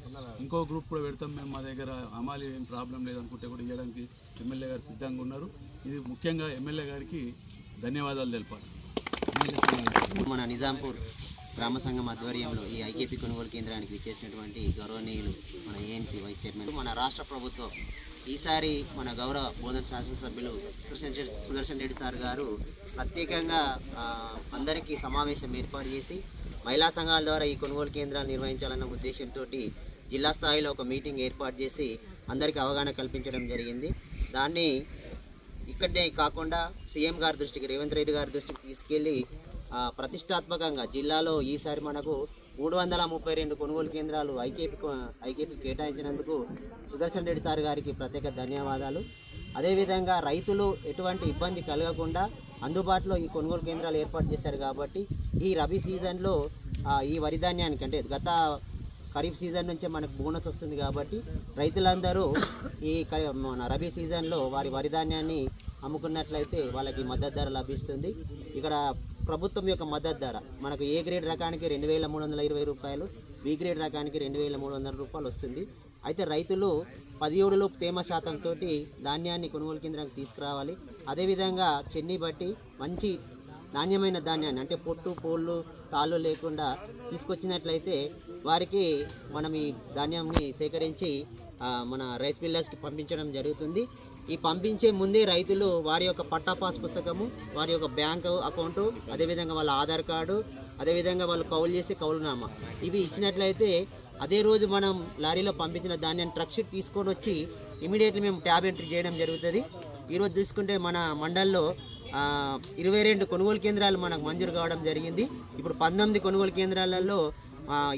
ఇంకో గ్రూప్ కూడా పెడతాం మేము, మా దగ్గర అమాలి ఏం ప్రాబ్లం లేదనుకుంటే కూడా ఇవ్వడానికి ఎమ్మెల్యే గారు సిద్ధంగా ఉన్నారు. ఇది ముఖ్యంగా ఎమ్మెల్యే గారికి ధన్యవాదాలు తెలపాలి. మన నిజాంపూర్ గ్రామ సంఘం ఆధ్వర్యంలో ఈ ఐకేపీ కొనుగోలు కేంద్రానికి విచ్చేసినటువంటి గౌరవనీయులు మన ఏఎంసీ వైస్ చైర్మన్, మన రాష్ట్ర ప్రభుత్వం ఈసారి మన గౌరవ బోధన శాసనసభ్యులు సుదర్శన్ రెడ్డి సార్ గారు ప్రత్యేకంగా అందరికీ సమావేశం ఏర్పాటు చేసి మహిళా సంఘాల ద్వారా ఈ కొనుగోలు కేంద్రాలు నిర్వహించాలన్న ఉద్దేశంతో జిల్లా స్థాయిలో ఒక మీటింగ్ ఏర్పాటు చేసి అందరికీ అవగాహన కల్పించడం జరిగింది. దాన్ని ఇక్కడే కాకుండా సీఎం గారి దృష్టికి, రేవంత్ రెడ్డి గారి దృష్టికి తీసుకెళ్ళి ప్రతిష్టాత్మకంగా జిల్లాలో ఈసారి మనకు 332 కొనుగోలు కేంద్రాలు ఐకేపీ కేటాయించినందుకు సుదర్శన్ రెడ్డి సార్ గారికి ప్రత్యేక ధన్యవాదాలు. అదేవిధంగా రైతులు ఎటువంటి ఇబ్బంది కలగకుండా అందుబాటులో ఈ కొనుగోలు కేంద్రాలు ఏర్పాటు చేశారు కాబట్టి ఈ రబీ సీజన్లో ఈ వరి ధాన్యానికి, అంటే గత ఖరీఫ్ సీజన్ నుంచే మనకు బోనస్ వస్తుంది కాబట్టి రైతులందరూ ఈ మన రబీ సీజన్లో వరి ధాన్యాన్ని అమ్ముకున్నట్లయితే వాళ్ళకి మద్దతు ధర లభిస్తుంది. ఇక్కడ ప్రభుత్వం యొక్క మద్దతు ధర మనకు ఏ గ్రేడ్ రకానికి 2,320 రూపాయలు, బి గ్రేడ్ రకానికి 2,300 రూపాయలు వస్తుంది. అయితే రైతులు 17 తేమ శాతంతో ధాన్యాన్ని కొనుగోలు కేంద్రానికి తీసుకురావాలి. అదేవిధంగా చెన్ని బట్టి మంచి నాణ్యమైన ధాన్యాన్ని, అంటే పొట్టు పోళ్ళు తాళ్ళు లేకుండా తీసుకొచ్చినట్లయితే వారికి మనం ఈ ధాన్యాన్ని సేకరించి మన రైస్ మిల్లర్స్కి పంపించడం జరుగుతుంది. ఈ పంపించే ముందే రైతులు వారి యొక్క పట్టా పాస్ పుస్తకము, వారి యొక్క బ్యాంకు అకౌంటు, అదేవిధంగా వాళ్ళ ఆధార్ కార్డు, అదేవిధంగా వాళ్ళు కౌలు చేసే కౌలునామా ఇవి ఇచ్చినట్లయితే అదే రోజు మనం లారీలో పంపించిన ధాన్యాన్ని ట్రక్ షీట్ తీసుకొని వచ్చి ఇమీడియట్లీ మేము ట్యాబ్ ఎంట్రీ చేయడం జరుగుతుంది. ఈరోజు తీసుకుంటే మన మండల్లో 22 కొనుగోలు కేంద్రాలు మనకు మంజూరు కావడం జరిగింది. ఇప్పుడు 19 కొనుగోలు కేంద్రాలలో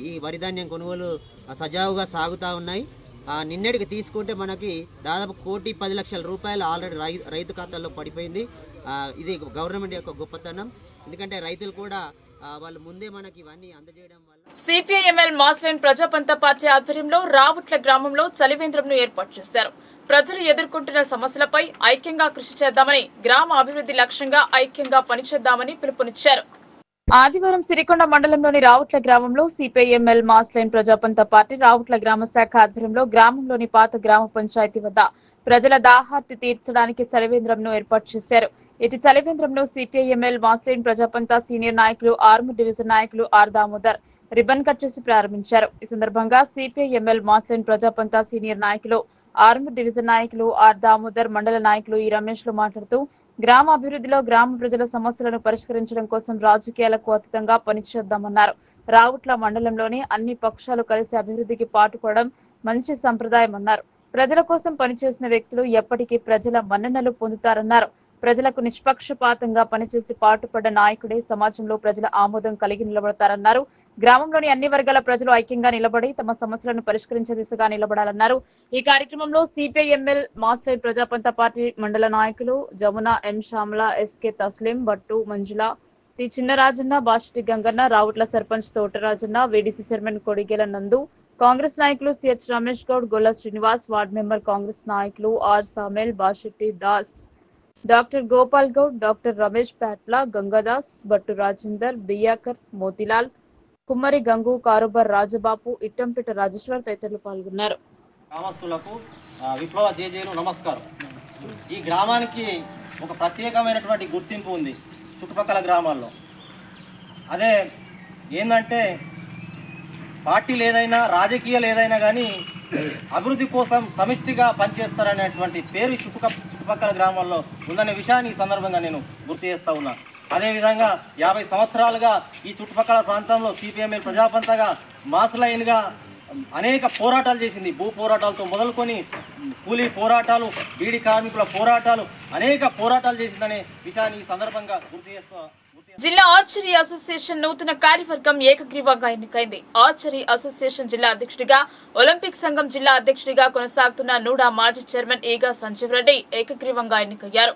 ఈ వరి ధాన్యం కొనుగోలు సజావుగా సాగుతూ ఉన్నాయి. నిన్నటికి తీసుకుంటే మనకి దాదాపు 1,10,00,000 రూపాయలు ఆల్రెడీ రైతు ఖాతాల్లో పడిపోయింది. ఇది గవర్నమెంట్ యొక్క గొప్పతనం. ఎందుకంటే రైతులు కూడా వాళ్ళు ముందే మనకి ఇవన్నీ అందజేయడం వల్ల. సిపిఐఎంఎల్ మాస్లైన్ ప్రజాపంత పార్టీ ఆధ్వర్యంలో రావుట్ల గ్రామంలో చలివేంద్రంను ఏర్పాటు చేశారు. ప్రజలు ఎదుర్కొంటున్న సమస్యలపై ఐక్యంగా కృషి చేద్దామని, గ్రామ అభివృద్ధి లక్ష్యంగా ఐక్యంగా పనిచేద్దామని పిలుపునిచ్చారు. ఆదివారం సిరికొండ మండలంలోని రావుట్ల గ్రామంలో సిపిఐఎంఎల్ మాస్లైన్ ప్రజాపంత పార్టీ రావుట్ల గ్రామ శాఖ ఆధ్వర్యంలో గ్రామంలోని పాత గ్రామ పంచాయతీ వద్ద ప్రజల దాహార్తి తీర్చడానికి చలివేంద్రంను ఏర్పాటు చేశారు. ఇటు చలివేంద్రంలో సిపిఐఎంఎల్ మాస్లైన్ ప్రజాపంత సీనియర్ నాయకులు ఆర్మూర్ డివిజన్ నాయకులు ఆర్ దామోదర్ రిబన్ కట్ చేసి ప్రారంభించారు. ఈ సందర్భంగా సిపిఐఎంఎల్ మాస్లైన్ ప్రజాపంత సీనియర్ నాయకులు ఆర్మూర్ డివిజన్ నాయకులు ఆర్ దామోదర్, మండల నాయకులు ఈ రమేష్ లు మాట్లాడుతూ గ్రామ అభివృద్ధిలో గ్రామ ప్రజల సమస్యలను పరిష్కరించడం కోసం రాజకీయాలకు అతీతంగా పనిచేద్దామన్నారు. రావుట్ల మండలంలోని అన్ని పక్షాలు కలిసి అభివృద్ధికి పాటుపడడం మంచి సంప్రదాయమన్నారు. ప్రజల కోసం పనిచేసిన వ్యక్తులు ఎప్పటికీ ప్రజల మన్ననలు పొందుతారన్నారు. ప్రజలకు నిష్పక్షపాతంగా పనిచేసి పాటుపడ్డ నాయకుడే సమాజంలో ప్రజల ఆమోదం కలిగి నిలబడతారన్నారు. గ్రామంలోని అన్ని వర్గాల ప్రజలు ఐక్యంగా నిలబడి తమ సమస్యలను పరిష్కరించే దిశగా నిలబడాలన్నారు. ఈ కార్యక్రమంలో సిపిఐఎంఎల్ మాస్టర్ ప్రజాపంత పార్టీ మండల నాయకులు Jamuna, M Shyamala, SK Tasleem, Battu Manjula, T Chinnarajanna, Bashati Ganganna, Rautla sarpanch Thotarajanna, VDC chairman Kodigela Nandu, Congress నాయకులు సిహెచ్ రమేష్ గౌడ్, గొల్ల శ్రీనివాస్, వార్డు మెంబర్ కాంగ్రెస్ నాయకులు R Samel, Bashetti Das, doctor Gopal Goud, doctor Ramesh Pyatla, Gangadas, Battu Rajender, Biyakar, Motilal, Kummari Gangu, కారుబర్ Rajababu, ఇట్టంపేట Rajeshwar తదితరులు పాల్గొన్నారు. గ్రామస్తులకు విప్లవ జేజేలు నమస్కారం. ఈ గ్రామానికి ఒక ప్రత్యేకమైనటువంటి గుర్తింపు ఉంది చుట్టుపక్కల గ్రామాల్లో. అదే ఏంటంటే పార్టీలు ఏదైనా రాజకీయాలు ఏదైనా కానీ అభివృద్ధి కోసం సమిష్టిగా పనిచేస్తారనేటువంటి పేరు చుట్టుపక్కల గ్రామాల్లో ఉందనే విషయాన్ని ఈ సందర్భంగా నేను గుర్తు చేస్తూ ఉన్నా. అదేవిధంగా 50 సంవత్సరాలుగా ఈ చుట్టుపక్కల ప్రాంతంలో సిపిఎంఎల్ ప్రజాపంతగా మాసులైన్గా అనేక పోరాటాలు చేసింది. భూ పోరాటాలతో మొదలుకొని కూలీ పోరాటాలు, బీడీ కార్మికుల పోరాటాలు, అనేక పోరాటాలు చేసిందనే విషయాన్ని ఈ సందర్భంగా గుర్తు చేస్తూ జిల్లా ఆర్చరీ అసోసియేషన్ నూతన కార్యవర్గం ఏకగ్రీవంగా ఎన్నికైంది. ఆర్చరీ అసోసియేషన్ జిల్లా అధ్యక్షుడిగా, ఒలింపిక్ సంఘం జిల్లా అధ్యక్షుడిగా కొనసాగుతున్న నూడా మాజీ చైర్మన్ ఈగా సంజీవ్ రెడ్డి ఏకగ్రీవంగా ఎన్నికయ్యారు.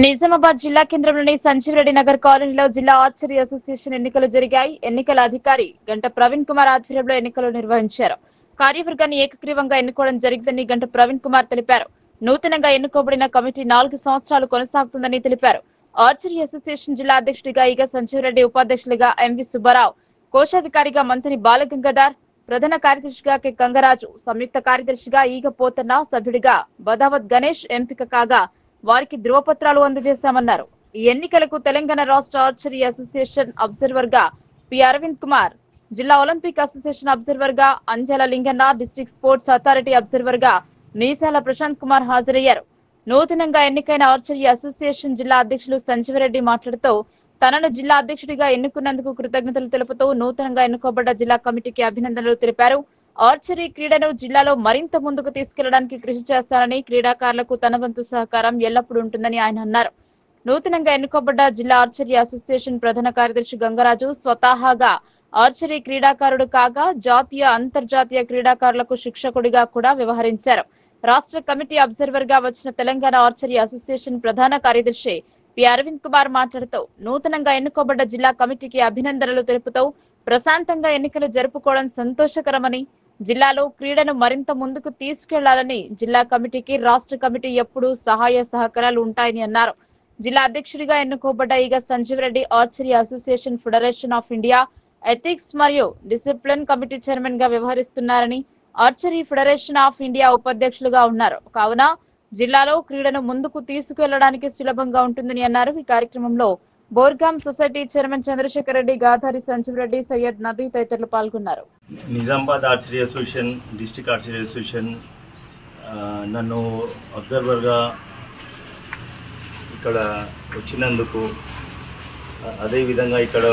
నిజామాబాద్ జిల్లా కేంద్రంలోని సంజీవ్ రెడ్డి నగర్ కాలనీలో జిల్లా ఆర్చరీ అసోసియేషన్ ఎన్నికలు జరిగాయి. ఎన్నికల అధికారి గంట ప్రవీణ్ కుమార్ ఆధ్వర్యంలో ఎన్నికలు నిర్వహించారు. కార్యవర్గాన్ని ఏకగ్రీవంగా ఎన్నుకోవడం జరిగిందని గంట ప్రవీణ్ కుమార్ తెలిపారు. నూతనంగా ఎన్నుకోబడిన కమిటీ 4 సంవత్సరాలు కొనసాగుతుందని తెలిపారు. ఆర్చరీ అసోసియేషన్ జిల్లా అధ్యక్షుడిగా ఈగ సంజీవ్ రెడ్డి, ఉపాధ్యక్షులుగా ఎంవి సుబ్బారావు, కోశాధికారిగా మంత్రి బాలగంగాధర్, ప్రధాన కార్యదర్శిగా కె గంగరాజు, సంయుక్త కార్యదర్శిగా ఈగ పోతన్న, సభ్యుడిగా బదావత్ గణేష్ ఎంపిక కాగా వారికి ధృవపత్రాలు అందజేశామన్నారు. ఈ ఎన్నికలకు తెలంగాణ రాష్ట్ర ఆర్చరీ అసోసియేషన్ అబ్జర్వర్ గా పి అరవింద్ కుమార్, జిల్లా ఒలింపిక్ అసోసియేషన్ అబ్జర్వర్ గా Anjala Linganna, district sports authority observer గా మీసాల ప్రశాంత్ కుమార్ హాజరయ్యారు. నూతనంగా ఎన్నికైన ఆర్చరీ అసోసియేషన్ జిల్లా అధ్యక్షులు సంజీవ్ రెడ్డి మాట్లాడుతూ తనను జిల్లా అధ్యక్షుడిగా ఎన్నుకున్నందుకు కృతజ్ఞతలు తెలుపుతూ నూతనంగా ఎన్నుకోబడ్డ జిల్లా కమిటీకి అభినందనలు తెలిపారు. ఆర్చరీ క్రీడను జిల్లాలో మరింత ముందుకు తీసుకెళ్లడానికి కృషి చేస్తారని, క్రీడాకారులకు తన వంతు సహకారం ఎల్లప్పుడూ ఉంటుందని ఆయన అన్నారు. నూతనంగా ఎన్నుకోబడ్డ జిల్లా ఆర్చరీ అసోసియేషన్ ప్రధాన కార్యదర్శి గంగరాజు స్వతహాగా ఆర్చరీ క్రీడాకారుడు కాగా జాతీయ, అంతర్జాతీయ క్రీడాకారులకు శిక్షకుడిగా కూడా వ్యవహరించారు. రాష్ట్ర కమిటీ అబ్జర్వర్ గా వచ్చిన తెలంగాణ ఆర్చరీ అసోసియేషన్ ప్రధాన కార్యదర్శి పి అరవింద్ కుమార్ మాట్లాడుతూ నూతనంగా ఎన్నుకోబడ్డ జిల్లా కమిటీకి అభినందనలు తెలుపుతూ ప్రశాంతంగా ఎన్నికలు జరుపుకోవడం సంతోషకరమని, జిల్లాలో క్రీడను మరింత ముందుకు తీసుకెళ్లాలని జిల్లా కమిటీకి రాష్ట్ర కమిటీ ఎప్పుడూ సహాయ సహకారాలు ఉంటాయని అన్నారు. జిల్లా అధ్యక్షుడిగా ఎన్నుకోబడ్డ Eega Sanjeev Reddy archery association federation of India ethics మరియు డిసిప్లిన్ కమిటీ చైర్మన్ గా వ్యవహరిస్తున్నారని, ఆర్చరీ ఫెడరేషన్ ఆఫ్ ఇండియా ఉపాధ్యక్షులుగా ఉన్నారు. కావున జిల్లాలో క్రీడను ముందుకు తీసుకెళ్లడానికి సులభంగా ఉంటుందని అన్నారు. ఈ కార్యక్రమంలో బోర్గాం సొసైటీ చైర్మన్ చంద్రశేఖర్ రెడ్డి, గాధారి సంజీవ్ రెడ్డి, సయ్యద్ నబీ తదితరులు పాల్గొన్నారు. Nizamabad archery association, district archery association నన్ను అబ్జర్వర్గా ఇక్కడ వచ్చినందుకు, అదేవిధంగా ఇక్కడ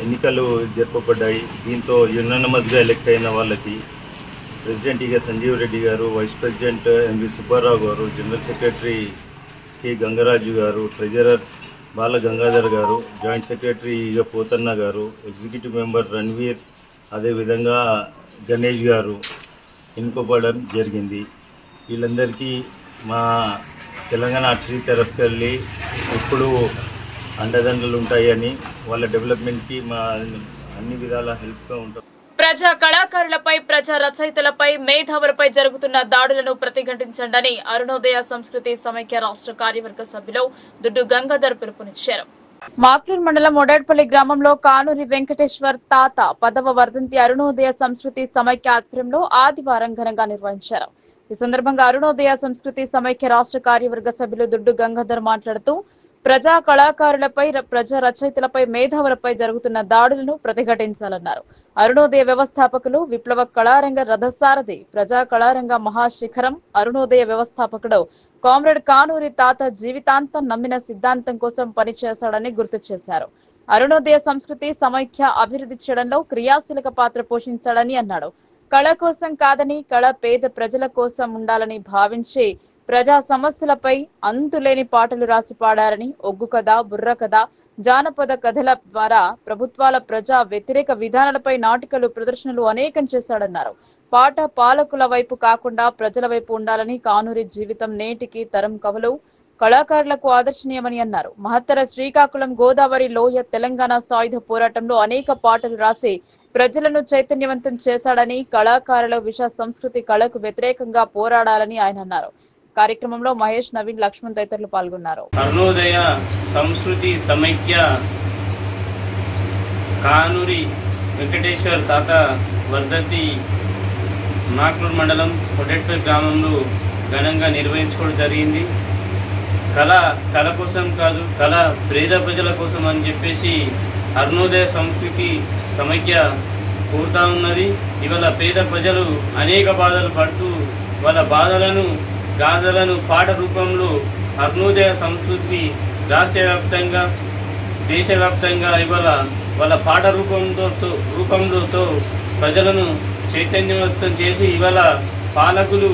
ఎన్నికలు జరపబడ్డాయి. దీంతో యునానిమస్గా ఎలెక్ట్ అయిన వాళ్ళకి ప్రెసిడెంట్ ఈగ సంజీవ్ రెడ్డి గారు, వైస్ ప్రెసిడెంట్ ఎంవి సుబ్బారావు గారు, జనరల్ సెక్రటరీ కె గంగరాజు గారు, ట్రెజరర్ బాల గంగాధర్ గారు, జాయింట్ సెక్రటరీ ఈగ పోతన్న గారు, ఎగ్జిక్యూటివ్ మెంబర్ రణ్వీర్, అదేవిధంగా గణేష్ గారు ఎన్నుకోవడం జరిగింది. వీళ్ళందరికీ మా తెలంగాణ ఆర్చరీ తరఫుకి వెళ్ళి ఎప్పుడు అండదండలు ఉంటాయని, వాళ్ళ డెవలప్మెంట్కి మా అన్ని విధాల హెల్ప్గా ఉంటాం. ప్రజా కళాకారులపై, ప్రజా రచయితలపై, మేధావులపై జరుగుతున్న దాడులను ప్రతిఘటించండి అరుణోదయ సంస్కృతి సమైక్య రాష్ట్ర కార్యవర్గ సభ్యులు దుడ్డు గంగాధర్ పిలుపునిచ్చారు. మాక్లూర్ మండలం ఒడేడ్పల్లి గ్రామంలో కానూరి వెంకటేశ్వర్ తాత 10వ వర్ధంతి అరుణోదయ సంస్కృతి సమైక్య ఆధ్వర్యంలో ఆదివారం ఘనంగా నిర్వహించారు. ఈ సందర్భంగా అరుణోదయ సంస్కృతి సమైక్య రాష్ట్ర కార్యవర్గ సభ్యులు దుడ్డు గంగాధర్ మాట్లాడుతూ ప్రజా కళాకారులపై, ప్రజా రచయితలపై, మేధావులపై జరుగుతున్న దాడులను ప్రతిఘటించాలన్నారు. అరుణోదయ వ్యవస్థాపకులు, విప్లవ కళారంగ రథసారథి, ప్రజా కళారంగ మహాశిఖరం అరుణోదయ వ్యవస్థాపకుడు కామ్రేడ్ కానూరి తాత జీవితాంతం నమ్మిన సిద్ధాంతం కోసం పనిచేశాడని గుర్తు చేశారు. అరుణోదయ సంస్కృతి సమైక్య అభివృద్ధి చేయడంలో క్రియాశీలక పాత్ర పోషించాడని అన్నాడు. కళ కోసం కాదని కళ పేద ప్రజల కోసం ఉండాలని భావించి ప్రజా సమస్యలపై అంతులేని పాటలు రాసి పాడారని, ఒగ్గు కథ, బుర్ర కథ, జానపద కథల ద్వారా ప్రభుత్వాల ప్రజా వ్యతిరేక విధానాలపై నాటికలు, ప్రదర్శనలు అనేకం చేశాడన్నారు. పాట పాలకుల వైపు కాకుండా ప్రజల వైపు ఉండాలని కానూరి జీవితం నేటికి తరం కవులు, కళాకారులకు ఆదర్శనీయమని అన్నారు. మహత్తర శ్రీకాకుళం గోదావరి లోయ తెలంగాణ సాయుధ పోరాటంలో అనేక పాటలు రాసి ప్రజలను చైతన్యవంతం చేశాడని, కళాకారుల విష సంస్కృతి కళకు వ్యతిరేకంగా పోరాడాలని ఆయన అన్నారు. కార్యక్రమంలో మహేష్, నవీన్, లక్ష్మణ్ తదితరులు పాల్గొన్నారు. అరుణోదయ సంస్కృతి సమైక్య కానూరి వెంకటేశ్వర్ తాత వర్ధంతి నాక్లూరు మండలం కొడెట్పల్లి గ్రామంలో ఘనంగా నిర్వహించుకోవడం జరిగింది. కళ కోసం కాదు, కళ పేద ప్రజల కోసం అని చెప్పేసి అరుణోదయ సంస్కృతి సమైక్య కోరుతా ఉన్నది. ఇవాళ పేద ప్రజలు అనేక బాధలు పడుతూ వాళ్ళ బాధలను, గాథలను పాట రూపంలో అరుణోదయ సంస్కృతి రాష్ట్ర వ్యాప్తంగా, దేశవ్యాప్తంగా ఇవాళ వాళ్ళ పాట రూపంలో ప్రజలను చైతన్యవంతం చేసి ఇవాళ పాలకులు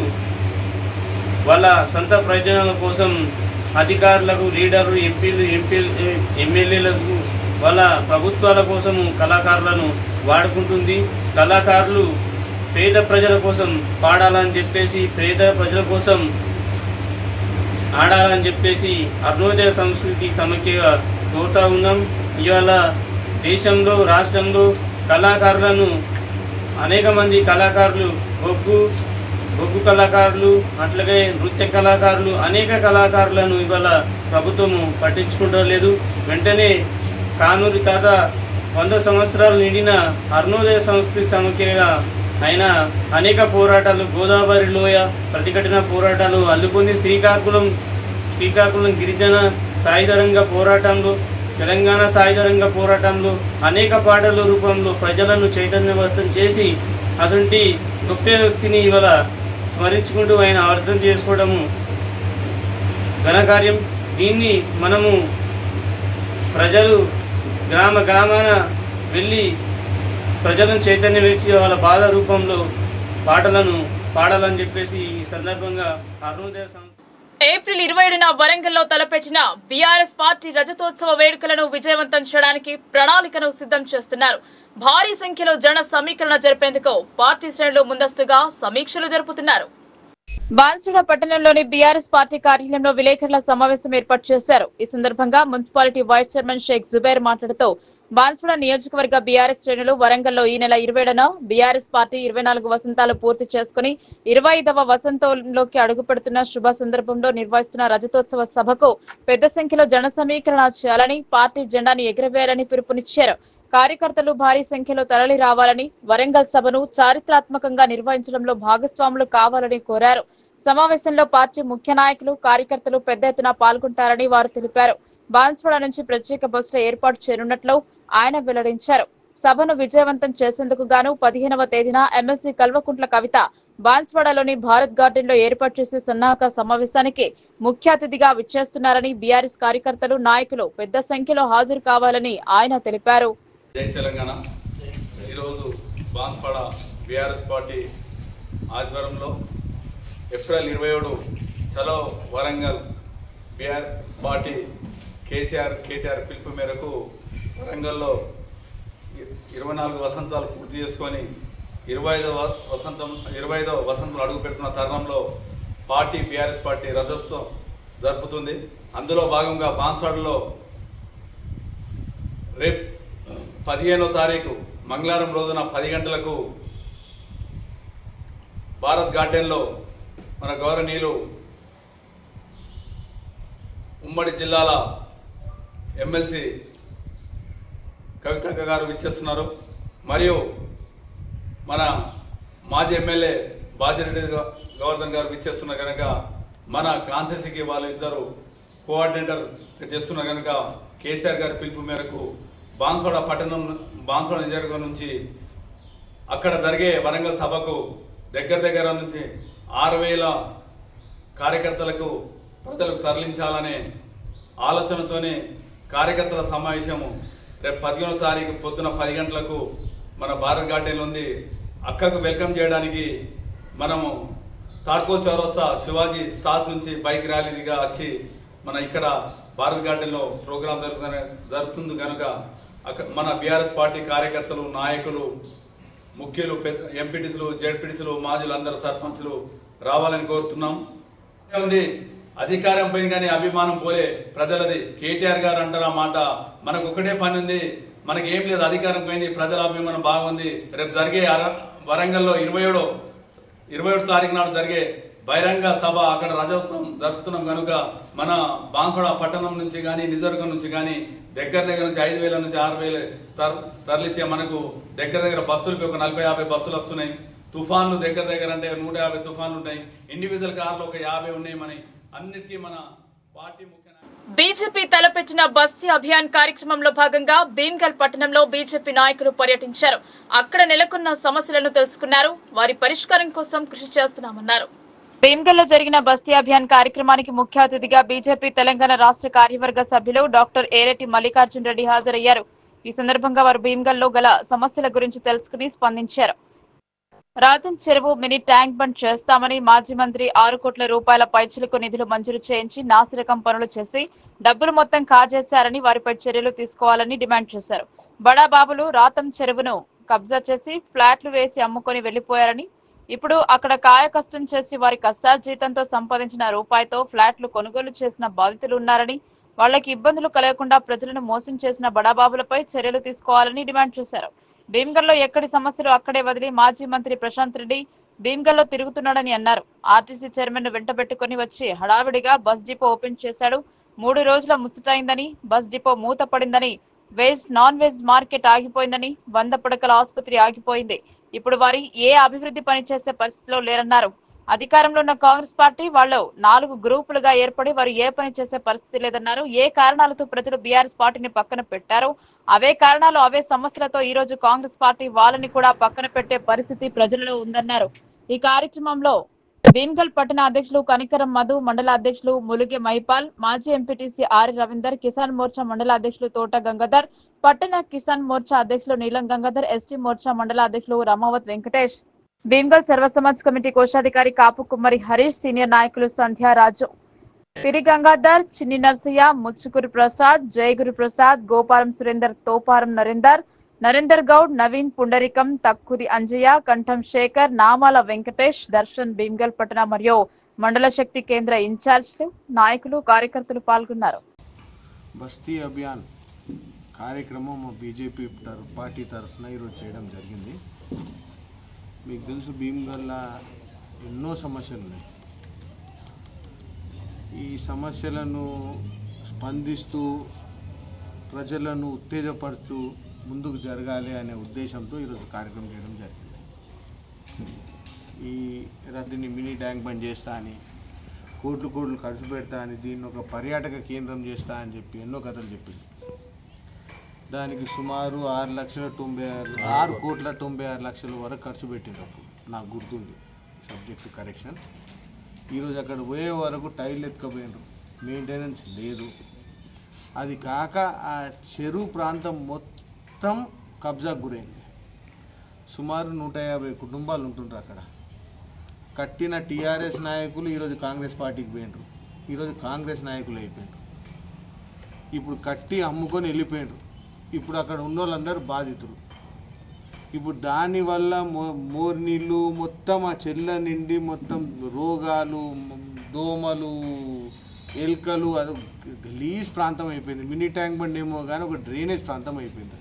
వాళ్ళ సొంత ప్రయోజనాల కోసం అధికారులకు, లీడర్లు, ఎమ్మెల్యేలకు, వాళ్ళ ప్రభుత్వాల కోసము కళాకారులను వాడుకుంటుంది. కళాకారులు పేద ప్రజల కోసం పాడాలని చెప్పేసి, పేద ప్రజల కోసం ఆడాలని చెప్పేసి అరుణోదయ సంస్కృతి సమైక్యగా కోరుతా ఉన్నాం. ఇవాళ దేశంలో, రాష్ట్రంలో కళాకారులను అనేక మంది కళాకారులు, ఒగ్గు కళాకారులు, అట్లాగే నృత్య కళాకారులు, అనేక కళాకారులను ఇవాళ ప్రభుత్వము పట్టించుకుంటలేదు. వెంటనే కానూరి తాత 100 సంవత్సరాలు నిండిన అరుణోదయ సంస్కృతి సమైక్యగా ఆయన అనేక పోరాటాలు, గోదావరి లోయ ప్రతిఘటన పోరాటాలు అల్లుకొని శ్రీకాకుళం గిరిజన సాయుధ రంగ పోరాటంలో, తెలంగాణ సాయుధ రంగ పోరాటంలో అనేక పాటల రూపంలో ప్రజలను చైతన్యవంతం చేసి అటువంటి గొప్ప వ్యక్తిని ఇవాళ స్మరించుకుంటూ ఆయన అర్థం చేసుకోవడము ఘనకార్యం. దీన్ని మనము ప్రజలు గ్రామాన వెళ్ళి ప్రజలను చైతన్యం వేసి వాళ్ళ బాధ రూపంలో పాటలను పాడాలని చెప్పేసి ఈ సందర్భంగా అరుణోదయ ఏప్రిల్ 27న వరంగల్లో తలపెట్టిన బీఆర్ఎస్ పార్టీ రజతోత్సవ వేడుకలను విజయవంతం చేయడానికి ప్రణాళికను సిద్ధం చేస్తున్నారు. భారీ సంఖ్యలో జన సమీకరణ జరిపేందుకు పార్టీ శ్రేణులు ముందస్తుగా సమీక్షలు జరుపుతున్నారు. బాన్సుడ పట్టణంలోని బీఆర్ఎస్ పార్టీ కార్యాలయంలో విలేకరుల సమావేశం ఏర్పాటు చేశారు. ఈ సందర్భంగా municipality vice chairman Sheikh Zubair మాట్లాడుతూ బాన్సుడ నియోజకవర్గ బీఆర్ఎస్ శ్రేణులు వరంగల్లో ఈ నెల 27న బీఆర్ఎస్ పార్టీ 24 వసంతాలు పూర్తి చేసుకుని 25వ వసంతంలోకి అడుగుపెడుతున్న శుభ సందర్భంలో నిర్వహిస్తున్న రజతోత్సవ సభకు పెద్ద సంఖ్యలో జన సమీకరణ చేయాలని, పార్టీ జెండాను ఎగురవేయాలని పిలుపునిచ్చారు. కార్యకర్తలు భారీ సంఖ్యలో తరలి రావాలని, వరంగల్ సభను చారిత్రాత్మకంగా నిర్వహించడంలో భాగస్వాములు కావాలని కోరారు. సమావేశంలో పార్టీ ముఖ్య నాయకులు, కార్యకర్తలు పెద్ద ఎత్తున పాల్గొంటారని వారు తెలిపారు. బాన్స్వాడ నుంచి ప్రత్యేక బస్సుల ఏర్పాటు చేయనున్నట్లు ఆయన వెల్లడించారు. సభను విజయవంతం చేసేందుకు గాను 15వ తేదీన ఎమ్మెల్సీ కల్వకుంట్ల కవిత బాన్స్వాడలోని భారత్ గార్డెన్ లో ఏర్పాటు చేసే సన్నాహక సమావేశానికి ముఖ్య అతిథిగా విచ్చేస్తున్నారని, బీఆర్ఎస్ కార్యకర్తలు, నాయకులు పెద్ద సంఖ్యలో హాజరు కావాలని ఆయన తెలిపారు. జై తెలంగాణ. ఈరోజు బాన్స్వాడ బీఆర్ఎస్ పార్టీ ఆధ్వర్యంలో ఏప్రిల్ 27 చలో వరంగల్ బీఆర్ పార్టీ కేటీఆర్ పిలుపు మేరకు వరంగల్లో 24 వసంతాలు పూర్తి చేసుకొని 25వ వసంతం అడుగు పెడుతున్న తరుణంలో పార్టీ బీఆర్ఎస్ పార్టీ రథోత్సవం జరుపుతుంది. అందులో భాగంగా బాన్స్వాడలో రేపు 15వ తారీఖు మంగళవారం రోజున 10 గంటలకు భారత్ గార్డెన్లో మన గౌరవనీయులు ఉమ్మడి జిల్లాల ఎమ్మెల్సీ కవితక్క గారు విచ్చేస్తున్నారు. మరియు మన మాజీ ఎమ్మెల్యే బాజిరెడ్డి గవర్ధన్ గారు విచ్చేస్తున్నారు కనుక మన కాన్స్టిట్యూన్సీకి వాళ్ళు ఇద్దరు కోఆర్డినేటర్ చేస్తున్నారు కనుక కేసీఆర్ గారి పిలుపు మేరకు బాన్స్వాడ నియోజకవర్గం నుంచి అక్కడ జరిగే వరంగల్ సభకు దగ్గర నుంచి 6,000 కార్యకర్తలకు ప్రజలకు తరలించాలనే ఆలోచనతోనే కార్యకర్తల సమావేశము రేపు 15వ తారీఖు పొద్దున 10 గంటలకు మన భారత్ గార్డెన్ ఉంది. అక్కకు వెల్కమ్ చేయడానికి మనము తాడ్కో చౌరస్తా శివాజీ స్టాక్ నుంచి బైక్ ర్యాలీగా వచ్చి మన ఇక్కడ భారత్ గార్డెన్లో ప్రోగ్రాం జరుగుతుంది కనుక మన బీఆర్ఎస్ పార్టీ కార్యకర్తలు, నాయకులు, ముఖ్యులు, ఎంపీటీసీలు, జెడ్పీటీసీలు, మాజీలు, అందరు సర్పంచులు రావాలని కోరుతున్నాం. ఉంది అధికారం పోయింది కానీ అభిమానం పోలే ప్రజలది. కేటీఆర్ గారు అంటారు ఆ మాట. మనకు ఒకటే పని ఉంది, మనకి ఏం లేదు, అధికారం పోయింది, ప్రజల అభిమానం బాగుంది. రేపు జరిగే వరంగల్లో 27వ తారీఖు నాడు జరిగే బహిరంగ సభ అక్కడ రజోత్సవం జరుపుతున్నాం కనుక మన బాంకోడ పట్టణం నుంచి కానీ నిజవర్గం నుంచి కానీ దగ్గర నుంచి 5,000 నుంచి 6,000 తరలిచ్చే మనకు దగ్గర బస్సులకి ఒక 40-50 బస్సులు వస్తున్నాయి. తుఫాన్లు దగ్గర అంటే 150 తుఫాన్లు ఉన్నాయి. ఇండివిజువల్ కార్లు ఒక 50 ఉన్నాయి. మన అన్నిటికీ మన పార్టీ ముఖ్య బీజేపీ తలపెట్టిన బస్తీ అభియాన్ కార్యక్రమంలో భాగంగా భీమ్గల్ పట్టణంలో బీజేపీ నాయకులు పర్యటించారు. అక్కడ నెలకొన్న సమస్యలను తెలుసుకున్నారు. వారి పరిష్కారం కోసం కృషి చేస్తున్నామన్నారు. భీమ్గల్ లో జరిగిన బస్తీ అభియాన్ కార్యక్రమానికి ముఖ్య అతిథిగా బీజేపీ తెలంగాణ రాష్ట్ర కార్యవర్గ సభ్యులు డాక్టర్ ఏరెడ్డి మల్లికార్జున్ రెడ్డి హాజరయ్యారు. ఈ సందర్భంగా వారు భీమ్గల్ లో గల సమస్యల గురించి తెలుసుకుని స్పందించారు. రాతన్ చెరువు మినీ ట్యాంక్ బండ్ చేస్తామని మాజీ మంత్రి 6 కోట్ల రూపాయల పైచిలకు నిధులు మంజూరు చేయించి నాసిరకం పనులు చేసి డబ్బులు మొత్తం కాజేశారని వారిపై చర్యలు తీసుకోవాలని డిమాండ్ చేశారు. బడాబాబులు రాతం చెరువును కబ్జా చేసి ఫ్లాట్లు వేసి అమ్ముకొని వెళ్లిపోయారని, ఇప్పుడు అక్కడ కాయ కష్టం చేసి వారి కష్టార్జితంతో సంపాదించిన రూపాయితో ఫ్లాట్లు కొనుగోలు చేసిన బాధితులు ఉన్నారని, వాళ్లకి ఇబ్బందులు కలగకుండా ప్రజలను మోసం చేసిన బడాబాబులపై చర్యలు తీసుకోవాలని డిమాండ్ చేశారు. భీమ్గల్ లో ఎక్కడి సమస్యలు అక్కడే వదిలి మాజీ మంత్రి ప్రశాంత్ రెడ్డి భీమ్గల్ లో తిరుగుతున్నాడని అన్నారు. ఆర్టీసీ చైర్మన్ ను వెంటబెట్టుకుని వచ్చి హడావిడిగా బస్ డిపో ఓపెన్ చేశాడు. 3 రోజుల ముచ్చటైందని, బస్ డిపో మూత పడిందని, వెజ్ నాన్ వెజ్ మార్కెట్ ఆగిపోయిందని, 100 పడకల ఆసుపత్రి ఆగిపోయింది. ఇప్పుడు వారి ఏ అభివృద్ధి పని చేసే పరిస్థితిలో లేరన్నారు. అధికారంలో ఉన్న కాంగ్రెస్ పార్టీ వాళ్ళు 4 గ్రూపులుగా ఏర్పడి వారు ఏ పని చేసే పరిస్థితి లేదన్నారు. ఏ కారణాలతో ప్రజలు బీఆర్ఎస్ పార్టీని పక్కన పెట్టారో అవే కారణాలు, అవే సమస్యలతో ఈ రోజు కాంగ్రెస్ పార్టీ వాళ్ళని కూడా పక్కన పెట్టే పరిస్థితి ప్రజలలో ఉందన్నారు. ఈ కార్యక్రమంలో భీమ్గల్ పట్టణ అధ్యక్షులు కనికరం మధు, మండల అధ్యక్షులు ములుగే మైపాల్, మాజీ ఎంపీటీసీ ఆర్ రవీందర్, కిసాన్ మోర్చా మండల అధ్యక్షులు తోట గంగాధర్, పట్టణ కిసాన్ మోర్చా అధ్యక్షులు నీలం గంగాధర్, ఎస్టీ మోర్చా మండల అధ్యక్షులు రమావత్ వెంకటేష్, భీమ్గల్ సర్వ సమాజ్ కమిటీ కోశాధికారి కాపు కుమ్మరి హరీష్, సీనియర్ నాయకులు సంధ్యారాజు, పిరి గంగాధర్, చిన్ని నర్సయ్య, ముచ్చుకురి ప్రసాద్, జయగురు ప్రసాద్, గోపారం సురేందర్, తోపారం నరేందర్ గౌడ్, నవీన్ పుండరికం, తక్కురి అంజయ్య, కంఠం శేఖర్, నామాల వెంకటేష్, దర్శన్, భీమ్గల్ పట్టణ మరియు మండల శక్తి కేంద్ర ఇన్ఛార్జ్లు, నాయకులు, కార్యకర్తలు పాల్గొన్నారు. బస్తీ అభియాన్ కార్యక్రమం బీజేపీ పార్టీ తరఫున ఈరోజు చేయడం జరిగింది. మీకు తెలుసు భీమ్గల్లో ఎన్నో సమస్యలు ఉన్నాయి. ఈ సమస్యలను స్పందిస్తూ ప్రజలను ఉత్తేజపడుతూ ముందుకు జరగాలి అనే ఉద్దేశంతో ఈరోజు కార్యక్రమం చేయడం జరిగింది. ఈ దీన్ని మినీ ట్యాంక్ బండ్ చేస్తా అని, కోట్లు ఖర్చు పెడతా అని, దీన్ని ఒక పర్యాటక కేంద్రం చేస్తా అని చెప్పి ఎన్నో కథలు చెప్పింది. దానికి సుమారు 6,96,96,96,00,000 వరకు ఖర్చు పెట్టినప్పుడు నాకు గుర్తుంది, సబ్జెక్టు కరెక్షన్. ఈరోజు అక్కడ పోయే వరకు టైర్లు ఎత్తుకపోయినారు, మెయింటెనెన్స్ లేదు. అది కాక ఆ చెరువు ప్రాంతం మొత్తం కబ్జాకు గురైంది. సుమారు 150 కుటుంబాలు ఉంటుంటారు అక్కడ. కట్టిన టీఆర్ఎస్ నాయకులు ఈరోజు కాంగ్రెస్ పార్టీకి పోయినారు, ఈరోజు కాంగ్రెస్ నాయకులు అయిపోయినారు. ఇప్పుడు కట్టి అమ్ముకొని వెళ్ళిపోయినారు. ఇప్పుడు అక్కడ ఉన్న వాళ్ళందరూ బాధితులు. ఇప్పుడు దానివల్ల మోర్నీళ్ళు మొత్తం ఆ చెల్ల నిండి మొత్తం రోగాలు, దోమలు, ఎలుకలు, అది గలీజ్ ప్రాంతం అయిపోయింది. మినీ ట్యాంక్ బండ్ ఏమో కానీ ఒక డ్రైనేజ్ ప్రాంతం అయిపోయింది.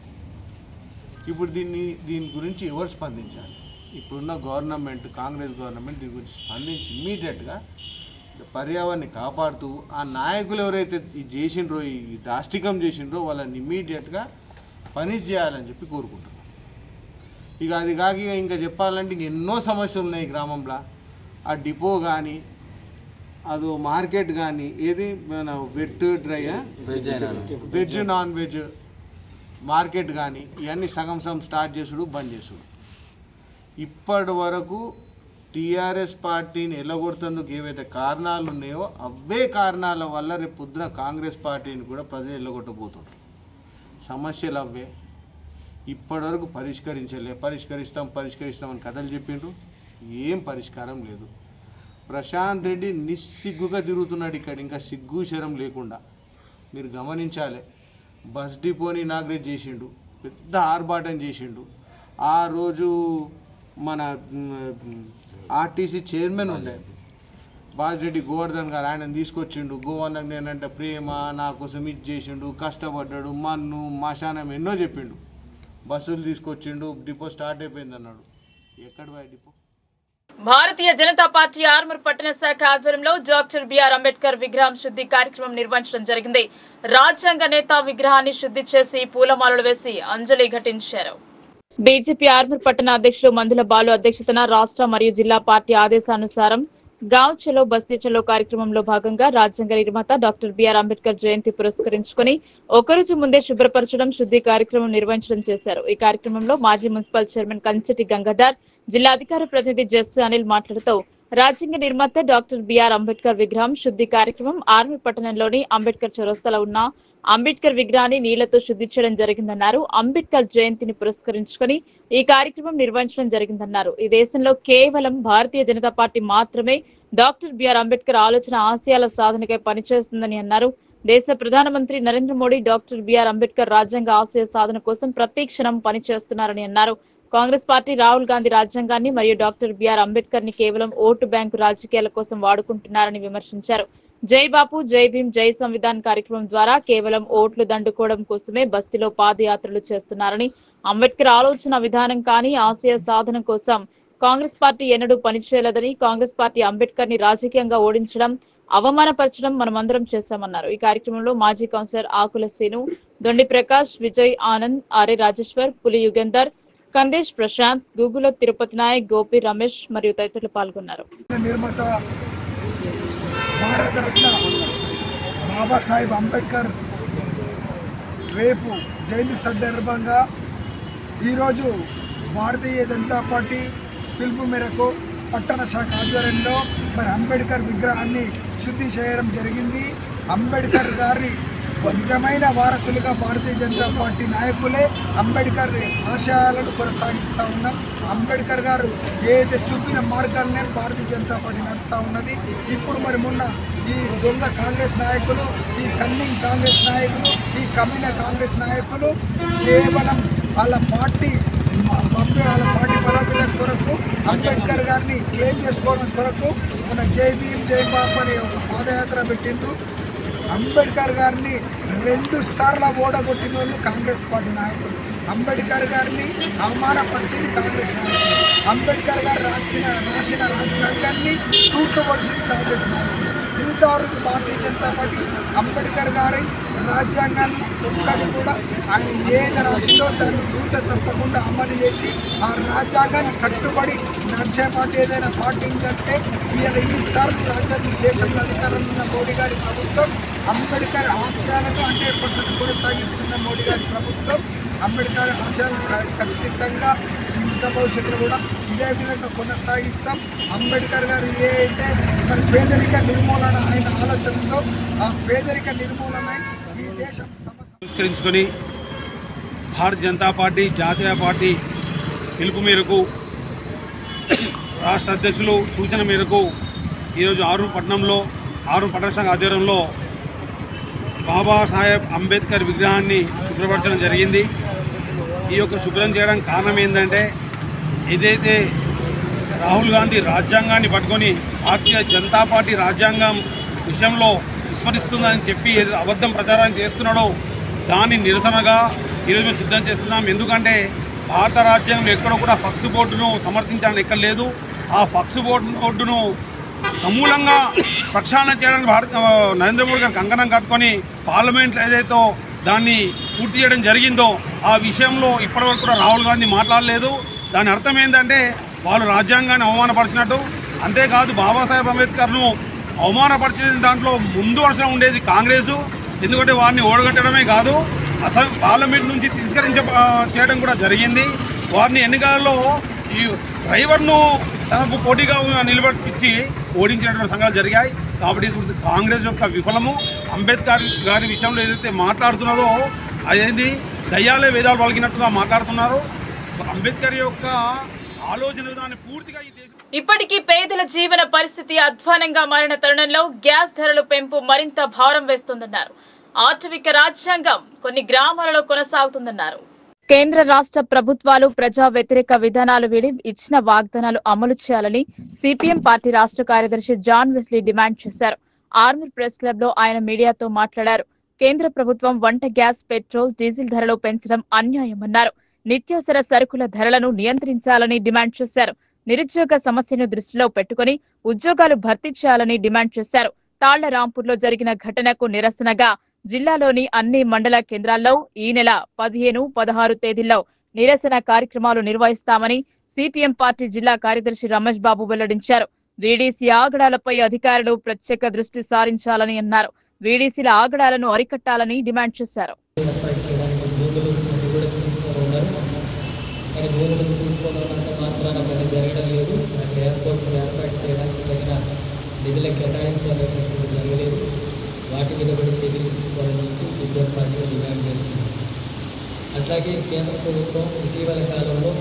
ఇప్పుడు దీని గురించి ఎవరు స్పందించాలి? ఇప్పుడున్న గవర్నమెంట్, కాంగ్రెస్ గవర్నమెంట్ దీని గురించి స్పందించి ఇమ్మీడియట్గా పర్యావరణాన్ని కాపాడుతూ ఆ నాయకులు ఎవరైతే ఇది చేసిండ్రో, ఈ దాష్టికం చేసిండ్రో వాళ్ళని ఇమ్మీడియట్గా పనిష్ చేయాలని చెప్పి కోరుకుంటున్నాం. ఇక అది కాక ఇంకా చెప్పాలంటే ఇంక ఎన్నో సమస్యలు ఉన్నాయి గ్రామంలో. ఆ డిపో కానీ, అదో మార్కెట్ కానీ, ఏది మన wet dry, veg non veg market కానీ, ఇవన్నీ సగం స్టార్ట్ చేసుడు, బంద్ చేసుడు. ఇప్పటి వరకు టీఆర్ఎస్ పార్టీని ఎల్లగొడుతందుకు ఏవైతే కారణాలు ఉన్నాయో అవే కారణాల వల్ల రేపు పొద్దున కాంగ్రెస్ పార్టీని కూడా ప్రజలు ఎల్లగొట్టబోతున్నారు. సమస్యలు అవే ఇప్పటివరకు పరిష్కరిస్తామని కథలు చెప్పిండ్రు. ఏం పరిష్కారం లేదు. ప్రశాంత్ రెడ్డి నిస్సిగ్గుగా తిరుగుతున్నాడు ఇక్కడ, ఇంకా సిగ్గు శరం లేకుండా. మీరు గమనించాలి. బస్ డిపోని ఇనాగ్రేట్ చేసిండు, పెద్ద ఆర్భాటం చేసిండు. ఆ రోజు మన ఆర్టీసీ చైర్మన్ ఉండే బాజిరెడ్డి గోవర్ధన్ గారు, ఆయన తీసుకొచ్చిండు. గోవర్ధన్ నేనంటే ప్రేమ, నా కోసం ఇది చేసిండు, కష్టపడ్డాడు, మన్ను మశానం ఎన్నో చెప్పిండు. బస్సులు తీసుకొచ్చిండు, డిపో స్టార్ట్ అయిపోయింది అన్నాడు. ఎక్కడ పోయి డిపో? భారతీయ జనతా పార్టీ ఆర్మూర్ పట్టణ శాఖ ఆధ్వర్యంలో డాక్టర్ బిఆర్ అంబేద్కర్ విగ్రహం శుద్ధి కార్యక్రమం నిర్వహించడం జరిగింది. రాజ్యాంగ నేత విగ్రహాన్ని శుద్ధి చేసి పూలమాలలు వేసి అంజలి ఘటించారు. బీజేపీ ఆర్మూర్ పట్టణ అధ్యక్షులు మందుల బాలు అధ్యక్షతన రాష్ట్ర మరియు జిల్లా పార్టీ ఆదేశానుసారం గావ్ చలో బస్తీ చలో కార్యక్రమంలో భాగంగా రాజ్యాంగ నిర్మాత డాక్టర్ బిఆర్ అంబేద్కర్ జయంతి పురస్కరించుకుని ఒకరోజు ముందే శుభ్రపరచడం, శుద్ధి కార్యక్రమం నిర్వహించడం చేశారు. ఈ కార్యక్రమంలో మాజీ మున్సిపల్ చైర్మన్ కంచెటి గంగాధర్, జిల్లా అధికార ప్రతినిధి జెస్ అనిల్ మాట్లాడుతూ రాజ్యాంగ నిర్మాత డాక్టర్ బిఆర్ అంబేద్కర్ విగ్రహం శుద్ధి కార్యక్రమం ఆర్మూర్ పట్టణంలోని అంబేద్కర్ చౌరస్తాలో ఉన్న అంబేద్కర్ విగ్రహాన్ని నీళ్లతో శుద్ధి చేయడం జరిగిందన్నారు. అంబేద్కర్ జయంతిని పురస్కరించుకుని ఈ కార్యక్రమం నిర్వహించడం జరిగిందన్నారు. ఈ దేశంలో కేవలం భారతీయ జనతా పార్టీ మాత్రమే డాక్టర్ బిఆర్ అంబేద్కర్ ఆలోచన ఆశయాల సాధనకై పనిచేస్తుందని అన్నారు. దేశ ప్రధానమంత్రి నరేంద్ర మోడీ డాక్టర్ బిఆర్ అంబేద్కర్ రాజ్యాంగ ఆశయ సాధన కోసం ప్రతి క్షణం పనిచేస్తున్నారని అన్నారు. కాంగ్రెస్ పార్టీ రాహుల్ గాంధీ రాజ్యాంగాన్ని మరియు డాక్టర్ బిఆర్ అంబేద్కర్ ని కేవలం ఓటు బ్యాంకు రాజకీయాల కోసం వాడుకుంటున్నారని విమర్శించారు. జై బాపు, జై భీమ్, జై సంవిధాన్ కార్యక్రమం ద్వారా కేవలం ఓట్లు దండుకోవడం కోసమే బస్తీలో పాదయాత్రలు చేస్తున్నారని, అంబేద్కర్ ఆలోచన విధానం కానీ ఆశయ సాధన కోసం కాంగ్రెస్ పార్టీ ఎన్నడూ పనిచేయలేదని, కాంగ్రెస్ పార్టీ అంబేద్కర్ ని రాజకీయంగా ఓడించడం, అవమానపరచడం మనమందరం చేశామన్నారు. ఈ కార్యక్రమంలో మాజీ కౌన్సిలర్ ఆకుల సీను, దొండి ప్రకాష్, విజయ్ ఆనంద్, ఆర్ఏ రాజేశ్వర్, పులి యుగంధర్, కందేశ్ ప్రశాంత్, గూగుల తిరుపతి నాయక్, గోపి రమేష్ మరియు తదితరులు పాల్గొన్నారు. నిర్మాత భారతరత్న బాబాసాహెబ్ అంబేద్కర్ రేపు జయంతి సందర్భంగా ఈరోజు భారతీయ జనతా పార్టీ పిలుపు మేరకు పట్టణ శాఖ ఆధ్వర్యంలో మరి అంబేద్కర్ విగ్రహాన్ని శుద్ధి చేయడం జరిగింది. అంబేద్కర్ గారి నిజమైన వారసులుగా భారతీయ జనతా పార్టీ నాయకులే అంబేద్కర్ ఆశయాలను కొనసాగిస్తూ ఉన్నాం. అంబేద్కర్ గారు ఏదైతే చూపిన మార్గాలనే భారతీయ జనతా పార్టీ నడుస్తూ ఉన్నది. ఇప్పుడు మరి మొన్న ఈ దొంగ కాంగ్రెస్ నాయకులు, ఈ కన్నింగ్ కాంగ్రెస్ నాయకులు, ఈ కమ్మిన కాంగ్రెస్ నాయకులు కేవలం వాళ్ళ పార్టీ బలోపేతం కొరకు అంబేద్కర్ గారిని క్లెయిమ్ చేసుకోవడం కొరకు మన జై భీమ్ జై బాప్ అనే ఒక పాదయాత్ర పెట్టిండ్రు. అంబేద్కర్ గారిని 2 సార్లు ఓడగొట్టిన వాళ్ళు కాంగ్రెస్ పార్టీ నాయకులు. అంబేద్కర్ గారిని అవమానపరిచింది కాంగ్రెస్ నాయకులు. అంబేద్కర్ గారు రాసిన రాజ్యాంగాన్ని తూట్లుపరిచింది కాంగ్రెస్ నాయకులు. ఇంతవరకు భారతీయ జనతా పార్టీ అంబేద్కర్ గారి రాజ్యాంగాన్ని ఒక్కటి కూడా ఆయన ఏది రాసిందో దాన్ని తూచ తప్పకుండా అమలు చేసి ఆ రాజ్యాంగాన్ని కట్టుబడి నడిచే పార్టీ ఏదైనా పార్టీ ఉందంటే ఇవాళ ఇన్నిసార్లు రాజ్యాంగ దేశంలో అధికారంలో ఉన్న మోడీ గారి ప్రభుత్వం అంబేద్కర్ ఆశయాలను 100% కొనసాగిస్తున్న మోడీ గారి ప్రభుత్వం అంబేద్కర్ ఆశయాలను ఖచ్చితంగా ఇంకా భవిష్యత్తులో కూడా ఇదే విధంగా కొనసాగిస్తాం. అంబేద్కర్ గారు ఏ అయితే మరి పేదరిక నిర్మూలన ఆయన ఆలోచనతో ఆ పేదరిక నిర్మూలనై ఈ దేశం పురస్కరించుకొని భారతీయ జనతా పార్టీ జాతీయ పార్టీ పిలుపు మేరకు రాష్ట్ర అధ్యక్షులు సూచన మేరకు ఈరోజు ఆర్మూర్ పట్టణ సంఘ ఆధ్వర్యంలో బాబాసాహెబ్ అంబేద్కర్ విగ్రహాన్ని శుభ్రపరచడం జరిగింది. ఈ యొక్క శుభ్రం చేయడానికి కారణం ఏంటంటే ఏదైతే రాహుల్ గాంధీ రాజ్యాంగాన్ని పట్టుకొని భారతీయ జనతా పార్టీ రాజ్యాంగం విషయంలో విస్మరిస్తుందని చెప్పి అబద్ధం ప్రచారం చేస్తున్నాడో దాని నిరసనగా ఈరోజు మేము సిద్ధం చేస్తున్నాం. ఎందుకంటే భారత రాజ్యాంగం ఎక్కడో కూడా ఫక్స్ బోర్డును సమర్థించాలని ఎక్కడ లేదు. ఆ ఫక్స్ బోర్డును సమూలంగా ప్రక్షాళన చేయడానికి నరేంద్ర మోడీ గారు కంకణం కట్టుకొని పార్లమెంట్లో ఏదైతే దాన్ని పూర్తి చేయడం జరిగిందో ఆ విషయంలో ఇప్పటివరకు కూడా రాహుల్ గాంధీ మాట్లాడలేదు. దాని అర్థం ఏంటంటే వాళ్ళు రాజ్యాంగాన్ని అవమానపరిచినట్టు. అంతేకాదు బాబాసాహెబ్ అంబేద్కర్ను అవమానపరిచిన దాంట్లో ముందు వరుసలో ఉండేది కాంగ్రెసు. ఎందుకంటే వారిని ఓడగట్టడమే కాదు అసలు పార్లమెంట్ నుంచి చేయడం కూడా జరిగింది. వారిని ఎన్నికలలో ఈ డ్రైవర్ను తనకు పోటీగా నిలబెట్టించి ఓడించినటువంటి సంఘాలు జరిగాయి. కాబట్టి కాంగ్రెస్ యొక్క విఫలము అంబేద్కర్ గారి విషయంలో ఏదైతే మాట్లాడుతున్నదో అదేంటి దయ్యాలే వేదాలు పలికినట్టుగా మాట్లాడుతున్నారు. అంబేద్కర్ యొక్క ఆలోచన విధానాన్ని పూర్తిగా ఈ దేశం ఇప్పటికీ పేదల జీవన పరిస్థితి అధ్వానంగా మారిన తరుణంలో గ్యాస్ ధరల పెంపు మరింత భారం వేస్తుందన్నారు. ఆటవిక రాజ్యాంగం కొన్ని గ్రామాలలో కొనసాగుతుందన్నారు. కేంద్ర రాష్ట్ర ప్రభుత్వాలు ప్రజా వ్యతిరేక విధానాలు వీడి ఇచ్చిన వాగ్దానాలు అమలు చేయాలని సిపిఎం పార్టీ రాష్ట్ర కార్యదర్శి జాన్ వెస్లీ డిమాండ్ చేశారు. ఆర్మూర్ ప్రెస్ క్లబ్ లో ఆయన మీడియాతో మాట్లాడారు. కేంద్ర ప్రభుత్వం వంట గ్యాస్, పెట్రోల్, డీజిల్ ధరలు పెంచడం అన్యాయమన్నారు. నిత్యావసర సరుకుల ధరలను నియంత్రించాలని డిమాండ్ చేశారు. నిరుద్యోగ సమస్యను దృష్టిలో పెట్టుకుని ఉద్యోగాలు భర్తీ చేయాలని డిమాండ్ చేశారు. తాళ్ల రాంపూర్లో జరిగిన ఘటనకు నిరసనగా జిల్లాలోని అన్ని మండల కేంద్రాల్లో ఈ నెల 15, 16 తేదీల్లో నిరసన కార్యక్రమాలు నిర్వహిస్తామని సిపిఎం పార్టీ జిల్లా కార్యదర్శి రమేష్ బాబు వెల్లడించారు. వీడీసీ ఆగడాలపై అధికారులు ప్రత్యేక దృష్టి సారించాలని అన్నారు. వీడీసీల ఆగడాలను అరికట్టాలని డిమాండ్ చేశారు. నిధుల కేటాయింపు అనేటటువంటి జరగలేదు. వాటి మీద కూడా చర్యలు తీసుకోవాలని చెప్పి సిపిఎం పార్టీ డిమాండ్ చేస్తుంది. అట్లాగే కేంద్ర ప్రభుత్వం ఇటీవల కాలంలో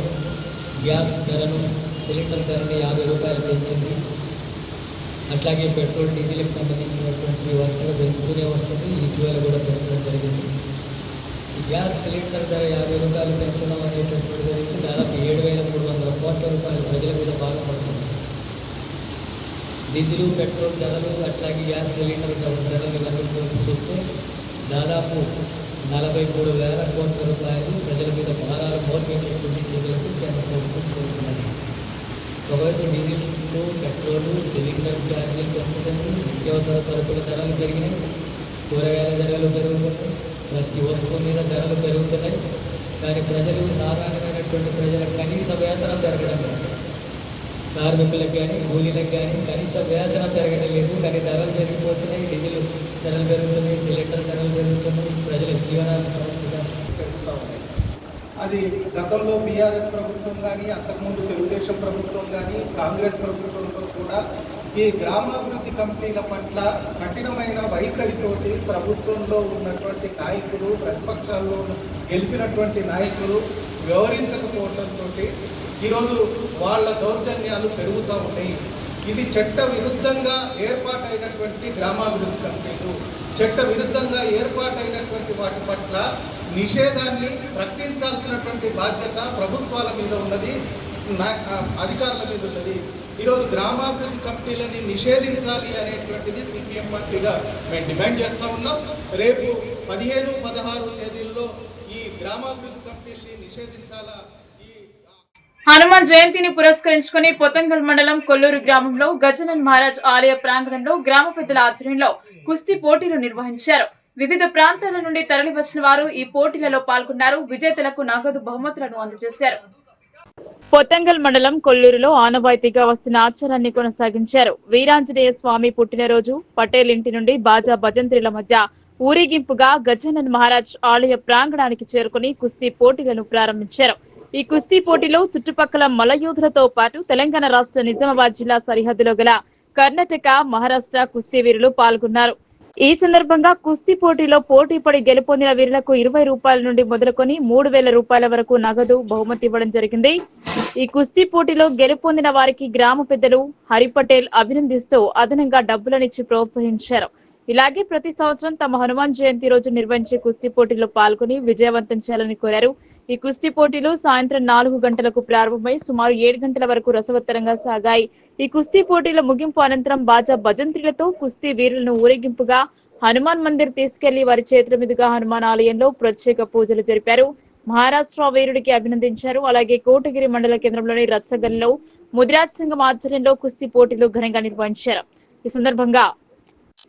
గ్యాస్ ధరను, సిలిండర్ ధరని 50 రూపాయలు పెంచింది. అట్లాగే పెట్రోల్, డీజిల్కి సంబంధించినటువంటి వరుసగా పెంచుతూనే వస్తుంది. ఇటీవల కూడా పెంచడం జరిగింది. ఈ గ్యాస్ సిలిండర్ ధర 50 రూపాయలు పెంచడం అనేటటువంటి జరిగింది. దాదాపు 7,300 కోట్ల రూపాయలు ప్రజల మీద బాగా పడుతుంది. డీజిల్, పెట్రోల్ ధరలు, అట్లాగే గ్యాస్ సిలిండర్ ధరలు ఇవన్నీ చూస్తే దాదాపు 43,000 కోట్ల రూపాయలు ప్రజల మీద భారాలు మోర్పేటటువంటి చర్యలకు కేంద్ర ప్రభుత్వం కోరుతున్నది. ఒకవైపు డీజిల్, పెట్రోలు, సిలిండర్ ఛార్జీలు పెంచుతుంది. నిత్యావసర సరుకుల ధరలు పెరిగినాయి. కూరగాయల ధరలు పెరుగుతున్నాయి. ప్రతి వస్తువు మీద ధరలు పెరుగుతున్నాయి. కానీ ప్రజలు, సాధారణమైనటువంటి ప్రజల కనీస వేతనం పెరగడం లేదు. కార్మికులకు కానీ, కూలీలకు కానీ కనీస వేతనం పెరగడం లేదు. కానీ ధరలు పెరిగిపోతున్నాయి. డీజిల్ ధరలు పెరుగుతున్నాయి, సిలిండర్ ధరలు పెరుగుతున్నాయి. ప్రజల జీవనాల సమస్యగా పెరుగుతూ ఉన్నాయి. అది గతంలో బీఆర్ఎస్ ప్రభుత్వం కానీ, అంతకుముందు తెలుగుదేశం ప్రభుత్వం కానీ, కాంగ్రెస్ ప్రభుత్వంలో కూడా ఈ గ్రామాభివృద్ధి కంపెనీల పట్ల కఠినమైన వైఖరితోటి ప్రభుత్వంలో ఉన్నటువంటి నాయకులు, ప్రతిపక్షాల్లో గెలిచినటువంటి నాయకులు వ్యవహరించకపోవడంతో ఈరోజు వాళ్ళ దౌర్జన్యాలు పెరుగుతూ ఉన్నాయి. ఇది చట్ట విరుద్ధంగా ఏర్పాటైనటువంటి గ్రామాభివృద్ధి కంపెనీలు, చట్ట విరుద్ధంగా ఏర్పాటైనటువంటి వాటి పట్ల నిషేధాన్ని ప్రకటించాల్సినటువంటి బాధ్యత ప్రభుత్వాల మీద ఉన్నది, అధికారుల మీద ఉన్నది. ఈరోజు గ్రామాభివృద్ధి కంపెనీలని నిషేధించాలి అనేటువంటిది సిపిఎం పార్టీగా మేము డిమాండ్ చేస్తూ ఉన్నాం. రేపు 15, 16 తేదీల్లో ఈ గ్రామాభివృద్ధి కంపెనీలని నిషేధించాలా. హనుమాన్ జయంతిని పురస్కరించుకుని పొతంగల్ మండలం కొల్లూరు గ్రామంలో గజనన్ మహారాజ్ ఆలయ ప్రాంగణంలో గ్రామ పెద్దల ఆధ్వర్యంలో కుస్తీ పోటీలు నిర్వహించారు. వివిధ ప్రాంతాల నుండి తరలివచ్చిన వారు ఈ పోటీలలో పాల్గొన్నారు. విజేతలకు నగదు బహుమతులను అందజేశారు. పొతంగల్ మండలం కొల్లూరులో ఆనవాయితీగా వస్తున్న ఆచారాన్ని కొనసాగించారు. వీరాంజనేయ స్వామి పుట్టినరోజు పటేల్ ఇంటి నుండి బాజా భజంత్రిల మధ్య ఊరేగింపుగా గజనన్ మహారాజ్ ఆలయ ప్రాంగణానికి చేరుకుని కుస్తీ పోటీలను ప్రారంభించారు. ఈ కుస్తీ పోటీలో చుట్టుపక్కల మలయోధులతో పాటు తెలంగాణ రాష్ట్ర నిజామాబాద్ జిల్లా సరిహద్దులో గల కర్ణాటక, మహారాష్ట్ర కుస్తీ వీరులు పాల్గొన్నారు. ఈ సందర్భంగా కుస్తీ పోటీలో పోటీ పడి గెలుపొందిన వీరులకు 20 రూపాయల నుండి మొదలుకొని 3,000 రూపాయల వరకు నగదు బహుమతి ఇవ్వడం జరిగింది. ఈ కుస్తీ పోటీలో గెలుపొందిన వారికి గ్రామ పెద్దలు హరి పటేల్ అభినందిస్తూ అదనంగా డబ్బులనిచ్చి ప్రోత్సహించారు. ఇలాగే ప్రతి సంవత్సరం తమ హనుమాన్ జయంతి రోజు నిర్వహించే కుస్తీ పోటీల్లో పాల్గొని విజయవంతం చేయాలని కోరారు. ఈ కుస్తీ పోటీలు సాయంత్రం 4 గంటలకు ప్రారంభమై సుమారు 7 గంటల వరకు రసవత్తరంగా సాగాయి. ఈ కుస్తీ పోటీల ముగింపు అనంతరం బాజా భజంత్రిలతో కుస్తీ వీరులను ఊరేగింపుగా హనుమాన్ మందిర్ తీసుకెళ్లి వారి చేతుల మీదుగా హనుమాన్ ఆలయంలో ప్రత్యేక పూజలు జరిపారు. మహారాష్ట్ర వీరుడికి అభినందించారు. అలాగే కోటగిరి మండల కేంద్రంలోని రత్సగల్లో ముదిరాజ్ సంఘం ఆధ్వర్యంలో కుస్తీ పోటీలు ఘనంగా నిర్వహించారు. ఈ సందర్భంగా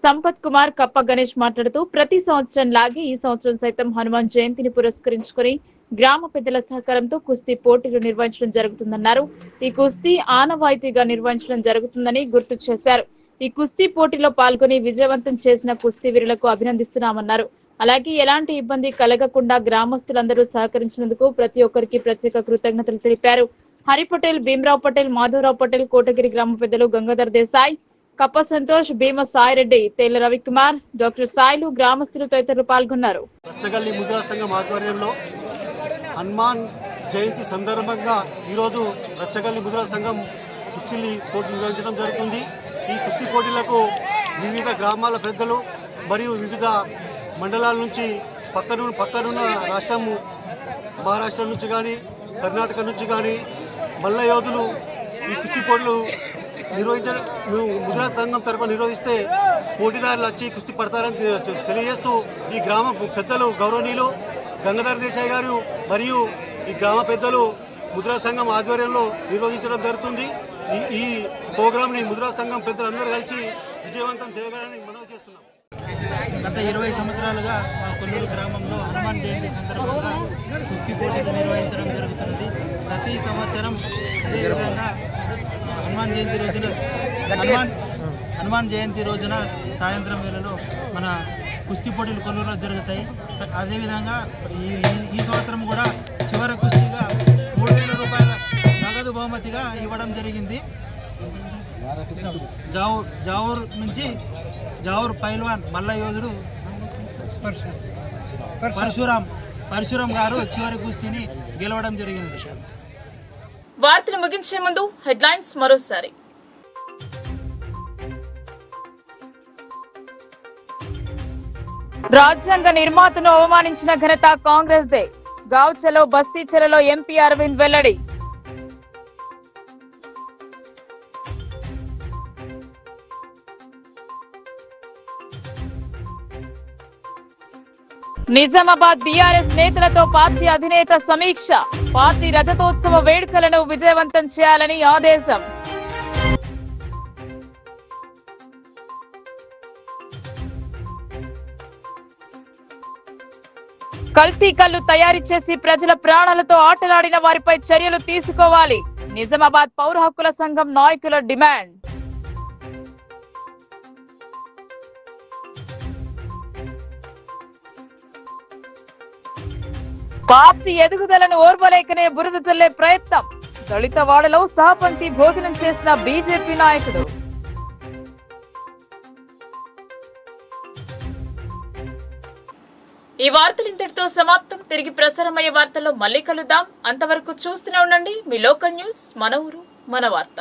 సంపత్ కుమార్ కప్ప గణేష్ మాట్లాడుతూ ప్రతి సంవత్సరం లాగే ఈ సంవత్సరం సైతం హనుమాన్ జయంతిని పురస్కరించుకుని గ్రామ పెద్దల సహకారంతో కుస్తీ పోటీలు నిర్వహించడం జరుగుతుందన్నారు. ఈ కుస్తీ ఆనవాయితీగా నిర్వహించడం జరుగుతుందని గుర్తు చేశారు. ఈ కుస్తీ పోటీలో పాల్గొని విజయవంతం చేసిన కుస్తీ వీరులకు అభినందిస్తున్నామన్నారు. అలాగే ఎలాంటి ఇబ్బంది కలగకుండా గ్రామస్తులందరూ సహకరించినందుకు ప్రతి ఒక్కరికి ప్రత్యేక కృతజ్ఞతలు తెలిపారు. హరి పటేల్, భీమరావు పటేల్, మాధవరావు పటేల్, కోటగిరి గ్రామ పెద్దలు గంగాధర్ దేశాయ్, కప్ప సంతోష్, భీమ సాయిరెడ్డి, తేళ్ల రవికుమార్, డాక్టర్ సాయిలు, గ్రామస్తులు తదితరులు పాల్గొన్నారు. రచ్చగల్లి ముద్రా సంఘం ఆధ్వర్యంలో హనుమాన్ జయంతి సందర్భంగా ఈరోజు రచ్చగల్లి ముద్రా సంఘం కుస్తీ పోటీ నిర్వహించడం జరుగుతుంది. ఈ కుస్తీ పోటీలకు వివిధ గ్రామాల పెద్దలు మరియు వివిధ మండలాల నుంచి పక్కనున్న రాష్ట్రము మహారాష్ట్ర నుంచి కానీ కర్ణాటక నుంచి కానీ మల్ల యోధులు ఈ కుస్తీ పోటీలు ముద్రా సంఘం తరఫున నిర్వహిస్తే పోటీదారులు వచ్చి కుస్తీ పడతారని తెలియజేస్తూ ఈ గ్రామ పెద్దలు గౌరవనీయులు గంగాధర్ దేశాయ్ గారు మరియు ఈ గ్రామ పెద్దలు ముద్రా సంఘం ఆధ్వర్యంలో నిర్వహించడం జరుగుతుంది. ఈ ప్రోగ్రాంని ముద్రా సంఘం పెద్దలందరూ కలిసి విజయవంతం చేయగలని మనవి చేస్తున్నాం. గత 20 సంవత్సరాలుగా మా కొల్లూరు గ్రామంలో హనుమాన్ జయంతి సందర్భంగా కుస్తీ పోటీలు నిర్వహించడం జరుగుతున్నది. ప్రతి సంవత్సరం అదేవిధంగా హనుమాన్ జయంతి రోజున సాయంత్రం వేళలో మన కుస్తీ పోటీలు కొల్లూరులో జరుగుతాయి. అదేవిధంగా ఈ సంవత్సరం కూడా చివరి కుస్తీగా 3,000 రూపాయల నగదు బహుమతిగా ఇవ్వడం జరిగింది. జావూర్ పైల్వాన్ మల్ల యోధుడు పరశురాం గారు చివరి కుస్తీని గెలవడం జరిగింది. వార్తలు ముగించే ముందు హెడ్లైన్స్ మరోసారి. రాజ్యాంగ నిర్మాతను అవమానించిన ఘనత కాంగ్రెస్ దే. గావ్చలో బస్తీచెరలో ఎంపీ అరవింద్ వెల్లడి. నిజామాబాద్ బీఆర్ఎస్ నేతలతో పార్టీ అధినేత సమీక్ష. పార్టీ రజతోత్సవ వేడుకలను విజయవంతం చేయాలని ఆదేశం. కల్తీ కల్లు తయారు చేసి ప్రజల ప్రాణాలతో ఆటలాడిన వారిపై చర్యలు తీసుకోవాలి. నిజామాబాద్ పౌర హక్కుల సంఘం నాయకుల డిమాండ్. పార్టీ ఎదుగుదలను ఓర్వలేకనే బురద చల్లే ప్రయత్నం. దళిత వాడలో సహపంక్తి భోజనం చేసిన బీజేపీ నాయకుడు. ఈ వార్తలు ఇంతటితో సమాప్తం. తిరిగి ప్రసారమయ్యే వార్తల్లో మళ్ళీ కలుద్దాం. అంతవరకు చూస్తూనే ఉండండి మీ లోకల్ న్యూస్, మన ఊరు మన వార్త.